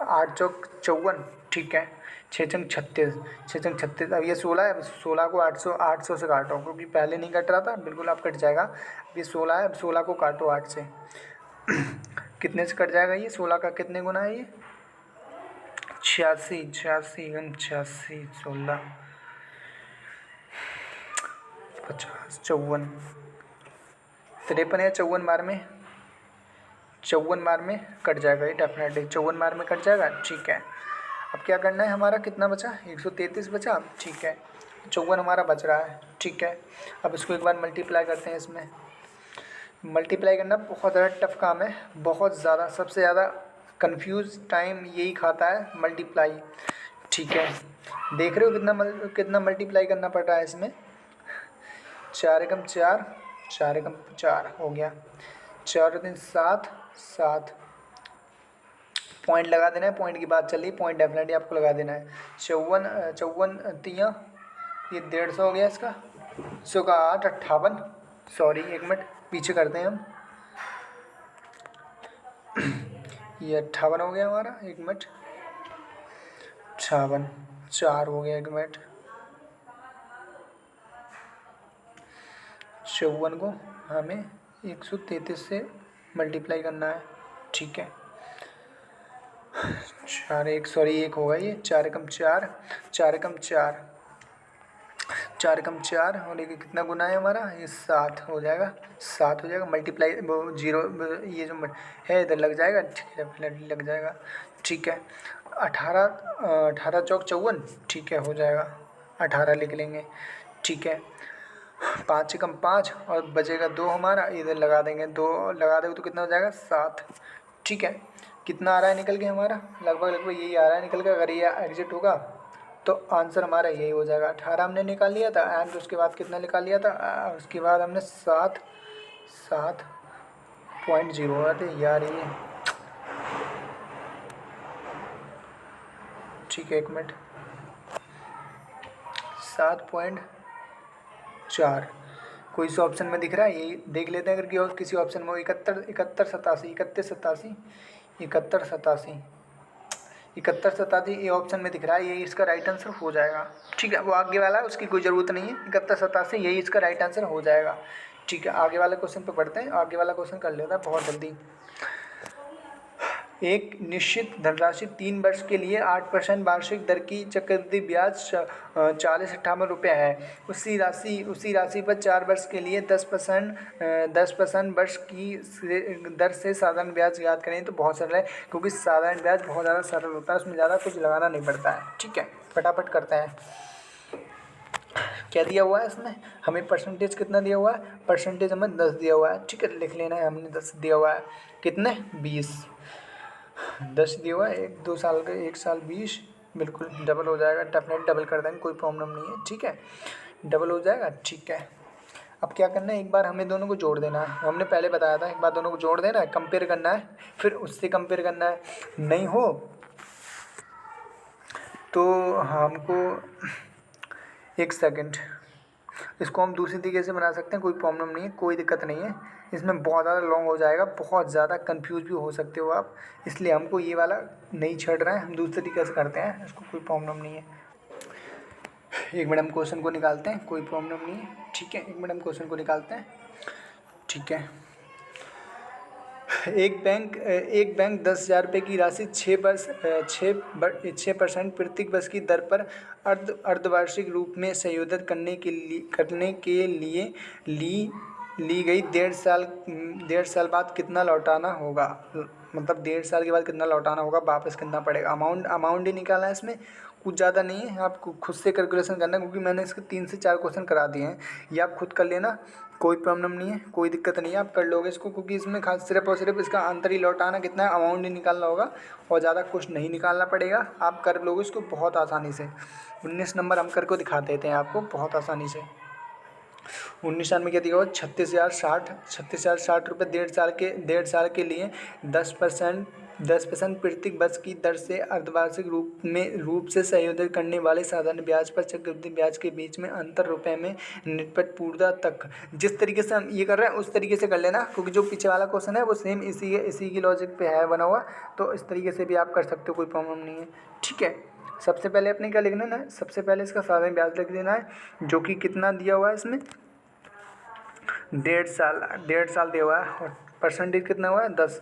8 चौक 54, ठीक है। 6 चंग 36 अब ये 16 है, 16 को 800 से काटो, क्योंकि पहले नहीं कट रहा था, बिल्कुल अब कट जाएगा। अब ये 16 है, अब 16 को काटो 8 से कितने से कट जाएगा, ये 16 का कितने गुना है, ये 86 86 16 50 54 53 है, 54 बार में कट जाएगा, ये डेफिनेटली 54 बार में कट जाएगा, ठीक है। अब क्या करना है, हमारा कितना बचा 133 बचा, ठीक है। 54 हमारा बच रहा है, ठीक है। अब इसको एक बार मल्टीप्लाई करते हैं, इसमें मल्टीप्लाई करना बहुत ज़्यादा टफ काम है, बहुत ज़्यादा, सबसे ज़्यादा कंफ्यूज टाइम यही खाता है मल्टीप्लाई, ठीक है। देख रहे हो कितना मल्टीप्लाई करना पड़ रहा है इसमें, 4 एकम 4 4 एकम 4 हो गया, 4 3 7 7 पॉइंट लगा देना है, पॉइंट की बात चल रही है, पॉइंट डेफिनेटली आपको लगा देना है। 54 तियाँ ये 150 हो गया इसका, 100 का 8 58, सॉरी एक मिनट पीछे करते हैं हम, ये 58 हो गया हमारा, एक मिनट 58 4 हो गया, एक मिनट 54 को हमें 133 से मल्टीप्लाई करना है, ठीक है। 4 1 सॉरी 1 होगा ये, 4 एकम 4, 4 एकम 4, 4 एकम 4 और ये कितना गुना है हमारा, ये 7 हो जाएगा, 7 हो जाएगा। मल्टीप्लाई वो जीरो ये जो है इधर लग जाएगा, ठीक है, डेफिनेटली लग जाएगा। ठीक है, 18 18 चौक 54, ठीक है, हो जाएगा, 18 लिख लेंगे। ठीक है, 5 एकम 5 और बचेगा 2 हमारा, इधर लगा देंगे, 2 लगा देंगे तो कितना हो जाएगा 7। ठीक है, कितना आ रहा है निकल के हमारा, लगभग लगभग यही आ रहा है निकल के। अगर ये एग्जिट होगा तो आंसर हमारा यही हो जाएगा। 18 हमने निकाल लिया था एंड उसके बाद कितना निकाल लिया था, उसके बाद हमने 7.0। अरे यार ये, ठीक है, 1 मिनट, 7.4 कोई सा ऑप्शन में दिख रहा है, यही देख लेते हैं। अगर और किसी ऑप्शन में 71 71 87 31 87 71 87 71 87 ये ऑप्शन में दिख रहा है, यही इसका राइट आंसर हो जाएगा। ठीक है, वो आगे वाला है उसकी कोई ज़रूरत नहीं है, 71 87 यही इसका राइट आंसर हो जाएगा। ठीक है, आगे वाले क्वेश्चन पे पढ़ते हैं, आगे वाला क्वेश्चन कर लेता है बहुत जल्दी। एक निश्चित धनराशि 3 वर्ष के लिए 8% वार्षिक दर की चक्रवृद्धि ब्याज 4058 रुपये है। उसी राशि पर 4 वर्ष के लिए 10% वर्ष की दर से साधारण ब्याज याद करें। तो बहुत सरल है, क्योंकि साधारण ब्याज बहुत ज़्यादा सरल होता है, उसमें ज़्यादा कुछ लगाना नहीं पड़ता है। ठीक है, फटाफट करते हैं। क्या दिया हुआ है इसमें, हमें परसेंटेज कितना दिया हुआ है, परसेंटेज हमें 10 दिया हुआ है। ठीक है, लिख लेना है, हमने 10 दिया हुआ है, कितने 20, 10 दिया हुआ है, 1 साल का 1 साल 20, बिल्कुल डबल हो जाएगा, डेफिनेट डबल कर देंगे, कोई प्रॉब्लम नहीं है। ठीक है, डबल हो जाएगा। ठीक है, अब क्या करना है, एक बार हमें दोनों को जोड़ देना है, हमने पहले बताया था, एक बार दोनों को जोड़ देना है, कंपेयर करना है, फिर उससे कंपेयर करना है। नहीं हो तो हमको 1 सेकंड, इसको हम दूसरी तरीके से बना सकते हैं, कोई प्रॉब्लम नहीं है, कोई दिक्कत नहीं है। इसमें बहुत ज़्यादा लॉन्ग हो जाएगा, बहुत ज़्यादा कंफ्यूज भी हो सकते हो आप, इसलिए हमको ये वाला नहीं छेड़ रहा है, हम दूसरे तरीके से करते हैं, इसको कोई प्रॉब्लम नहीं है। 1 मिनट हम क्वेश्चन को निकालते हैं, कोई प्रॉब्लम नहीं है। ठीक है, 1 मिनट हम क्वेश्चन को निकालते हैं। ठीक है, एक बैंक 10,000 रुपये की राशि 6% प्रति वर्ष की दर पर अर्धवार्षिक रूप में संशोधित करने के लिए ली गई 1.5 साल बाद कितना लौटाना होगा, मतलब 1.5 साल के बाद कितना लौटाना होगा, वापस कितना पड़ेगा। अमाउंट ही निकालना है, इसमें कुछ ज़्यादा नहीं है, आपको खुद से कैलकुलेशन करना है, क्योंकि मैंने इसके 3 से 4 क्वेश्चन करा दिए हैं, ये आप खुद कर लेना, कोई प्रॉब्लम नहीं है, कोई दिक्कत नहीं है, आप कर लोगे इसको, क्योंकि इसमें खास सिर्फ और सिर्फ इसका अंतर ही लौटाना कितना है, अमाउंट ही निकालना होगा और ज़्यादा कुछ नहीं निकालना पड़ेगा, आप कर लोगे इसको बहुत आसानी से। 19 नंबर हम करके दिखा देते हैं आपको बहुत आसानी से। 19 साल में क्या दिया हुआ, 36,060 रुपये 1.5 साल के लिए 10% प्रति वर्ष की दर से अर्धवार्षिक रूप से संशोधित करने वाले साधारण ब्याज पर चक्रवृद्धि ब्याज के बीच में अंतर रुपए में निष्पत्ति पूर्णता तक। जिस तरीके से हम ये कर रहे हैं उस तरीके से कर लेना, क्योंकि जो पीछे वाला क्वेश्चन है वो सेम इसी की लॉजिक पे है बना हुआ, तो इस तरीके से भी आप कर सकते हो, कोई प्रॉब्लम नहीं है। ठीक है, सबसे पहले अपने क्या लिखना है, सबसे पहले इसका साधारण ब्याज लिख देना है, जो कि कितना दिया हुआ है इसमें 1.5 साल दिया हुआ है, और परसेंटेज कितना हुआ है 10।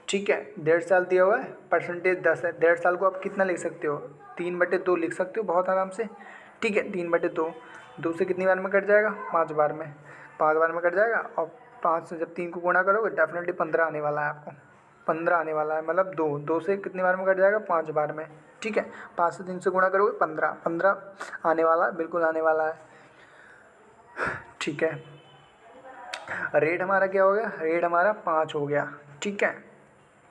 ठीक है, 1.5 साल दिया हुआ है, परसेंटेज 10 है। 1.5 साल को आप कितना लिख सकते हो, 3/2 लिख सकते हो बहुत आराम से। ठीक है, 3/2, 2 से कितनी बार में कट जाएगा, 5 बार में, 5 बार में कट जाएगा, और 5 से जब 3 को गुणा करोगे डेफिनेटली 15 आने वाला है आपको, 15 आने वाला है, मतलब 2 से कितनी बार में कट जाएगा, 5 बार में। ठीक है, 5 से 3 से गुणा करोगे 15 आने वाला है, बिल्कुल आने वाला है। ठीक है, रेट हमारा क्या हो गया, रेट हमारा 5 हो गया। ठीक है,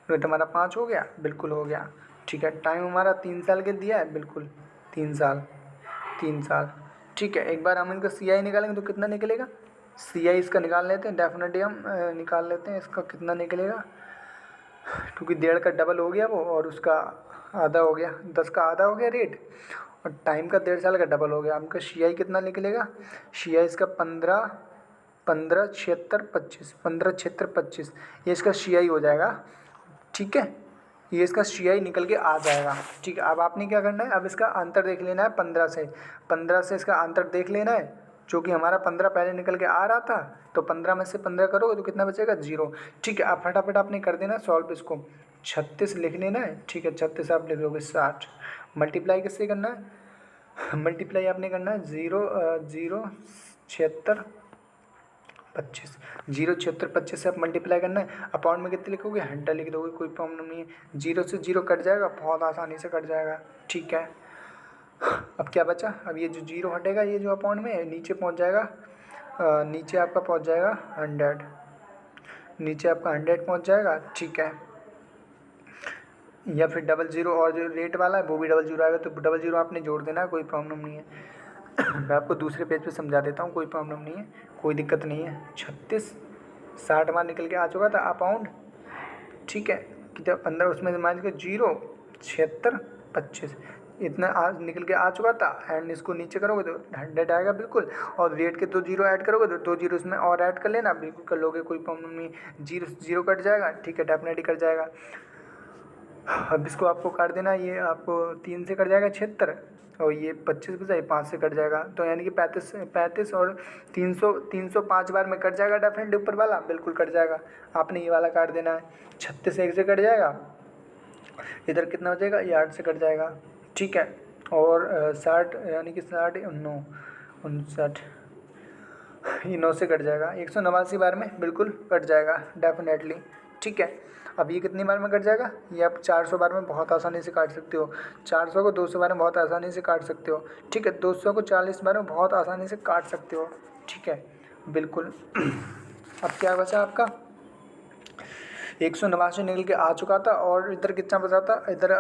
रेट हमारा 5 हो गया, बिल्कुल हो गया। ठीक है, टाइम हमारा 3 साल के दिया है, बिल्कुल 3 साल। ठीक है, एक बार हम इनका CI निकालेंगे तो कितना निकलेगा, CI इसका निकाल लेते हैं, डेफिनेटली हम निकाल लेते हैं इसका कितना निकलेगा, क्योंकि 1.5 का डबल हो गया वो, और उसका आधा हो गया, 10 का आधा हो गया रेट, और टाइम का 1.5 साल का डबल हो गया। हमका CI कितना निकलेगा, CI इसका 15 76 25, ये इसका CI हो जाएगा। ठीक है, ये इसका CI निकल के आ जाएगा। ठीक है, अब आपने क्या करना है, अब इसका अंतर देख लेना है 15 से इसका अंतर देख लेना है, जो कि हमारा 15 पहले निकल के आ रहा था, तो 15 में से 15 करोगे तो कितना बचेगा 0। ठीक है, आप फटाफट आपने कर देना सॉल्व इसको, 36 लिख लेना है, ठीक है। 36 आप लिख लोगे 60। मल्टीप्लाई किससे करना है? मल्टीप्लाई आपने करना है 0 76 25 से आप मल्टीप्लाई करना है। अपॉन में कितने लिखोगे? 100 लिख दोगे, कोई प्रॉब्लम नहीं है। 0 से 0 कट जाएगा, बहुत आसानी से कट जाएगा, ठीक है। अब क्या बचा? अब ये जो 0 हटेगा, ये जो अपॉन में है, नीचे पहुंच जाएगा, नीचे आपका पहुंच जाएगा 100, नीचे आपका 100 पहुंच जाएगा, ठीक है। या फिर 00 और जो रेट वाला है वो भी 00 आएगा, तो 00 आपने जोड़ देना है, कोई प्रॉब्लम नहीं है। मैं आपको दूसरे पेज पे समझा देता हूँ, कोई प्रॉब्लम नहीं है, कोई दिक्कत नहीं है। 36 60 बार निकल के आ चुका था अपाउंड, ठीक है। कि जब अंदर उसमें मान लीजिए 0 76 25 इतना निकल के आ चुका था, एंड इसको नीचे करोगे तो 100 आएगा बिल्कुल, और रेट के 2 0 ऐड करोगे तो 2 0 इसमें और ऐड कर लेना, बिल्कुल कर लोगे, कोई प्रॉब्लम नहीं। 0 0 कट जाएगा, ठीक है, डेफिनेटली कट जाएगा। अब इसको आपको काट देना, ये आपको 3 से कट जाएगा 76, और ये 25 बचा, ये 5 से कट जाएगा, तो यानी कि 35 और 305 बार में कट जाएगा, डेफिनेटली ऊपर वाला बिल्कुल कट जाएगा। आपने ये वाला काट देना है। 36 1 से कट जाएगा, इधर कितना बचेगा? ये 8 से कट जाएगा, ठीक है। और 60 यानी कि 60 9 59, ये 9 से कट जाएगा। 189 बार में बिल्कुल कट जाएगा, डेफिनेटली, ठीक है। अब ये कितनी बार में कट जाएगा? ये आप 400 बार में बहुत आसानी से काट सकते हो। 400 को 200 बार में बहुत आसानी से काट सकते हो, ठीक है। 200 को 40 बार में बहुत आसानी से काट सकते हो, ठीक है, बिल्कुल। अब क्या बचा आपका? 189 निकल के आ चुका था, और इधर कितना बचा था? इधर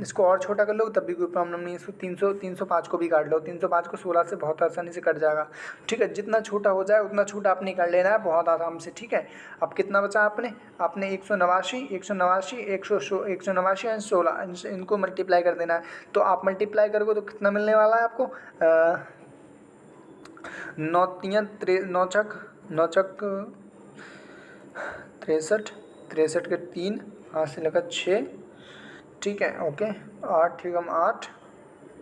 इसको और छोटा कर लो तब भी कोई प्रॉब्लम नहीं है। इसको 305 को भी काट लो, 305 को 16 से बहुत आसानी से कट जाएगा, ठीक है। जितना छोटा हो जाए उतना छोटा आपने कर लेना है, बहुत आराम से, ठीक है। अब कितना बचा आपने 189 189 189 एंड 16 इनको मल्टीप्लाई कर देना है। तो आप मल्टीप्लाई करोगे तो कितना मिलने वाला है आपको? 9 छक 63 63 के 3 हाथ से लगा 6, ठीक है, ओके। 8 ठिकम 8,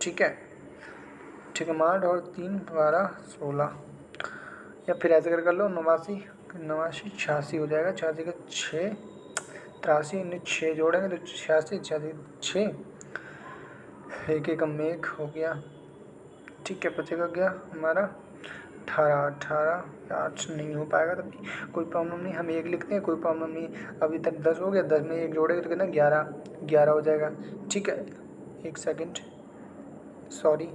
ठीक है, ठिकम 8 और 3 12 16, या फिर ऐसे कर लो 89 86 हो जाएगा। 86 का 6 83 6 जोड़ेंगे तो 86 6 एक एक में 1 हो गया, ठीक है। बचेगा क्या हमारा? 18 8 नहीं हो पाएगा, तब कोई प्रॉब्लम नहीं, हम 1 लिखते हैं, कोई प्रॉब्लम नहीं। अभी तक 10 हो गया, 10 में 1 जोड़ेगा तो कितना? 11 हो जाएगा, ठीक है। 1 सेकंड, सॉरी,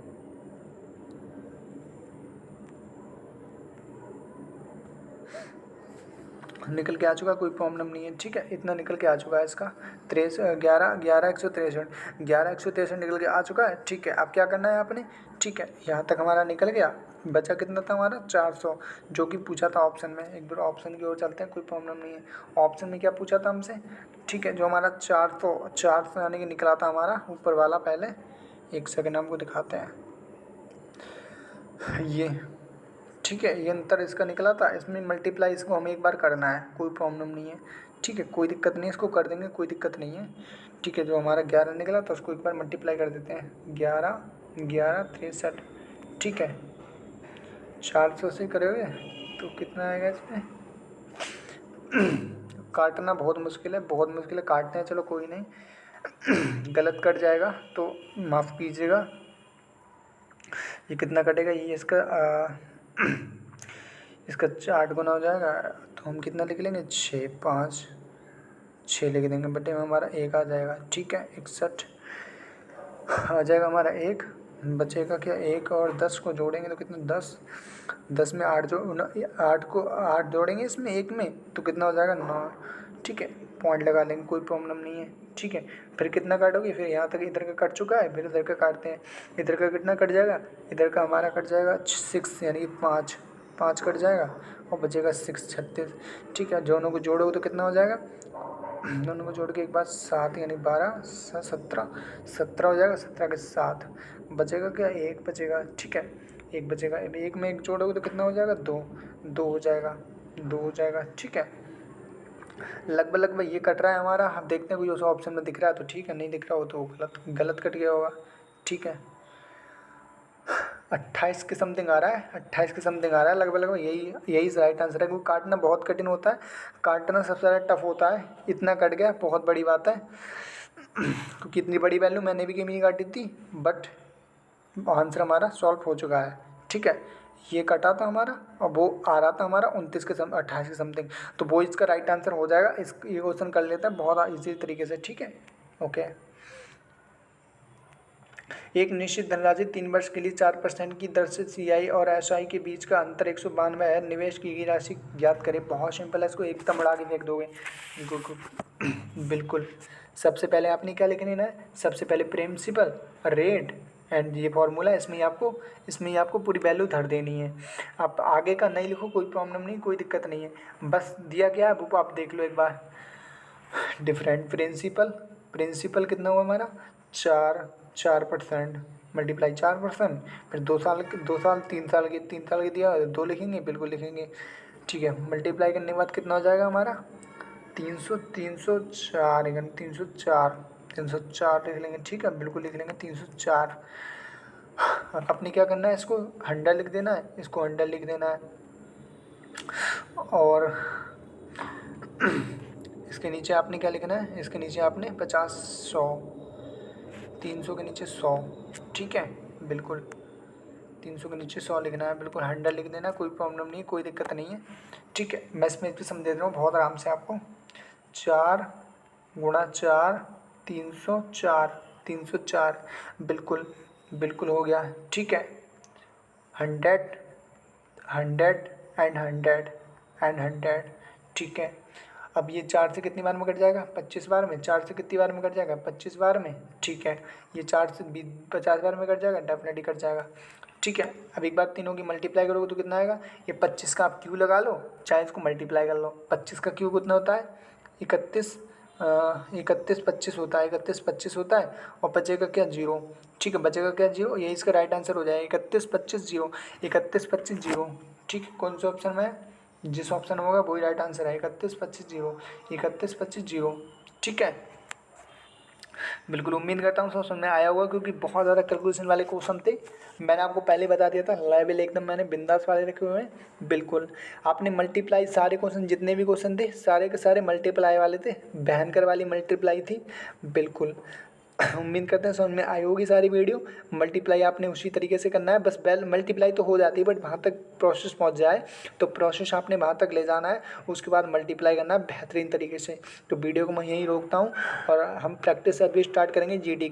निकल के आ चुका, कोई प्रॉब्लम नहीं है, ठीक है। इतना निकल के आ चुका है इसका 11 163 निकल के आ चुका है, ठीक है। अब क्या करना है आपने? ठीक है, यहाँ तक हमारा निकल गया। बचा कितना था हमारा? 400, जो कि पूछा था ऑप्शन में। एक बार ऑप्शन की ओर चलते हैं, कोई प्रॉब्लम नहीं है। ऑप्शन में क्या पूछा था हमसे? ठीक है, जो हमारा 400 यानी कि निकला था हमारा ऊपर वाला। पहले 1 सेकंड हमको दिखाते हैं, ये ठीक है, ये अंतर इसका निकला था। इसमें मल्टीप्लाई इसको हमें एक बार करना है, कोई प्रॉब्लम नहीं है, ठीक है, कोई दिक्कत नहीं है, इसको कर देंगे, कोई दिक्कत नहीं है, ठीक है। जो हमारा 11 निकला था उसको एक बार मल्टीप्लाई कर देते हैं। 11 11 63, ठीक है। 400 से करोगे तो कितना आएगा इसमें? काटना बहुत मुश्किल है, बहुत मुश्किल है, काटते हैं, चलो कोई नहीं। गलत कट जाएगा तो माफ़ कीजिएगा। ये कितना कटेगा? ये इसका 8 गुना हो जाएगा, तो हम कितना लिख लेंगे? 6 लिख देंगे, बटे में हमारा 1 आ जाएगा, ठीक है। 61 आ जाएगा हमारा 1, बचेगा क्या? 1 और 10 को जोड़ेंगे तो कितना? 10 में 8 को 8 जोड़ेंगे इसमें 1 में तो कितना हो जाएगा? 9, ठीक है। पॉइंट लगा लेंगे, कोई प्रॉब्लम नहीं है, ठीक है। फिर कितना काटोगे? फिर यहाँ तक इधर का कट चुका है, फिर इधर का काटते हैं। इधर का कितना कट जाएगा? इधर का हमारा कट जाएगा 6 यानी कि 5 कट जाएगा, और बचेगा 6 36, ठीक है। दोनों को जोड़ोगे तो कितना हो जाएगा? दोनों को जोड़ के एक बार 7 यानी 12 17 हो जाएगा। 17 के 7 बचेगा क्या? 1 बचेगा, ठीक है। 1 बचेगा, 1 में 1 जोड़ोगे तो कितना हो जाएगा? 2 हो जाएगा, ठीक है। लगभग ये कट रहा है हमारा। हम देखते हैं कोई उस ऑप्शन में दिख रहा है तो ठीक है, नहीं दिख रहा हो तो गलत कट गया होगा, ठीक है। 28 के समथिंग आ रहा है, 28 के समथिंग आ रहा है लगभग लगभग, यही राइट आंसर है। क्योंकि काटना बहुत कठिन होता है, काटना सबसे ज़्यादा टफ होता है। इतना कट गया, बहुत बड़ी बात है। क्योंकि इतनी बड़ी वैल्यू मैंने भी नहीं काटी थी, बट आंसर हमारा सॉल्व हो चुका है। ठीक है, ये कटा था हमारा और वो आ रहा था हमारा 28 के समथिंग, तो वो इसका राइट आंसर हो जाएगा। ये क्वेश्चन कर लेते हैं बहुत ईजी तरीके से। ठीक है, ओके। एक निश्चित धनराशि 3 वर्ष के लिए 4% की दर से CI और SI के बीच का अंतर 192 है। निवेश की गई राशि ज्ञात करें। बहुत सिंपल है, इसको एकदम बढ़ा के फेंक दोगे। बिल्कुल, सबसे पहले आपने क्या लिखना है, सबसे पहले प्रिंसिपल रेट एंड ये फॉर्मूला, इसमें ही आपको पूरी वैल्यू धर देनी है। आप आगे का नहीं लिखो, कोई प्रॉब्लम नहीं, कोई दिक्कत नहीं है। बस दिया क्या है वो आप देख लो एक बार। डिफरेंट प्रिंसिपल कितना हुआ हमारा, 4% मल्टीप्लाई 4%, फिर 2 साल 3 साल की दिया 2 लिखेंगे, बिल्कुल लिखेंगे। ठीक है, मल्टीप्लाई करने के बाद कितना हो जाएगा हमारा 304 लिख लेंगे। ठीक है, बिल्कुल लिख लेंगे 304। अपने क्या करना है, इसको 100 लिख देना है, इसको 100 लिख देना है। और इसके नीचे आपने क्या लिखना है, इसके नीचे आपने 50 100, 300 के नीचे 100। ठीक है, बिल्कुल 300 के नीचे 100 लिखना है, बिल्कुल 100 लिख देना, कोई प्रॉब्लम नहीं, कोई दिक्कत नहीं है। ठीक है, मैं इसमें भी समझ दे रहा हूँ बहुत आराम से आपको। 4 गुणा 4 304 बिल्कुल हो गया। ठीक है, 100 एंड 100। ठीक है, अब ये 4 से कितनी बार में कट जाएगा, 25 बार में। 4 से कितनी बार में कट जाएगा, 25 बार में। ठीक है, ये 4 से 50 बार में कट जाएगा, डेफिनेटली कट जाएगा। ठीक है, अब एक बार तीनों की मल्टीप्लाई करोगे तो कितना आएगा, ये 25 का आप क्यू लगा लो, चाहे इसको मल्टीप्लाई कर लो। 25 का क्यू कितना होता है, 31 25 होता है, 31 होता है। और बचेगा क्या, 0। ठीक है, बचेगा क्या, 0। ये इसका राइट आंसर हो जाएगा 31 25 0, 31 25 0। ठीक है, कौन से ऑप्शन में है, जिस ऑप्शन में होगा वही राइट आंसर है, 31 25 0, 31 25 0। ठीक है, बिल्कुल उम्मीद करता हूँ सब समझ में आया होगा, क्योंकि बहुत ज़्यादा कैलकुलेशन वाले क्वेश्चन थे। मैंने आपको पहले बता दिया था, लेवल एकदम मैंने बिंदास वाले रखे हुए हैं। बिल्कुल आपने मल्टीप्लाई, सारे क्वेश्चन जितने भी क्वेश्चन थे सारे के सारे मल्टीप्लाई वाले थे, भयंकर वाली मल्टीप्लाई थी। बिल्कुल उम्मीद करते हैं समझ में आई होगी सारी वीडियो। मल्टीप्लाई आपने उसी तरीके से करना है, बस बेल मल्टीप्लाई तो हो जाती है, बट वहाँ तक प्रोसेस पहुँच जाए तो प्रोसेस आपने वहाँ तक ले जाना है, उसके बाद मल्टीप्लाई करना है बेहतरीन तरीके से। तो वीडियो को मैं यहीं रोकता हूँ और हम प्रैक्टिस अभी स्टार्ट करेंगे GD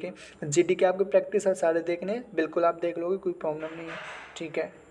के आपके प्रैक्टिस है सारे देखने, बिल्कुल आप देख लोगे, कोई प्रॉब्लम नहीं है। ठीक है।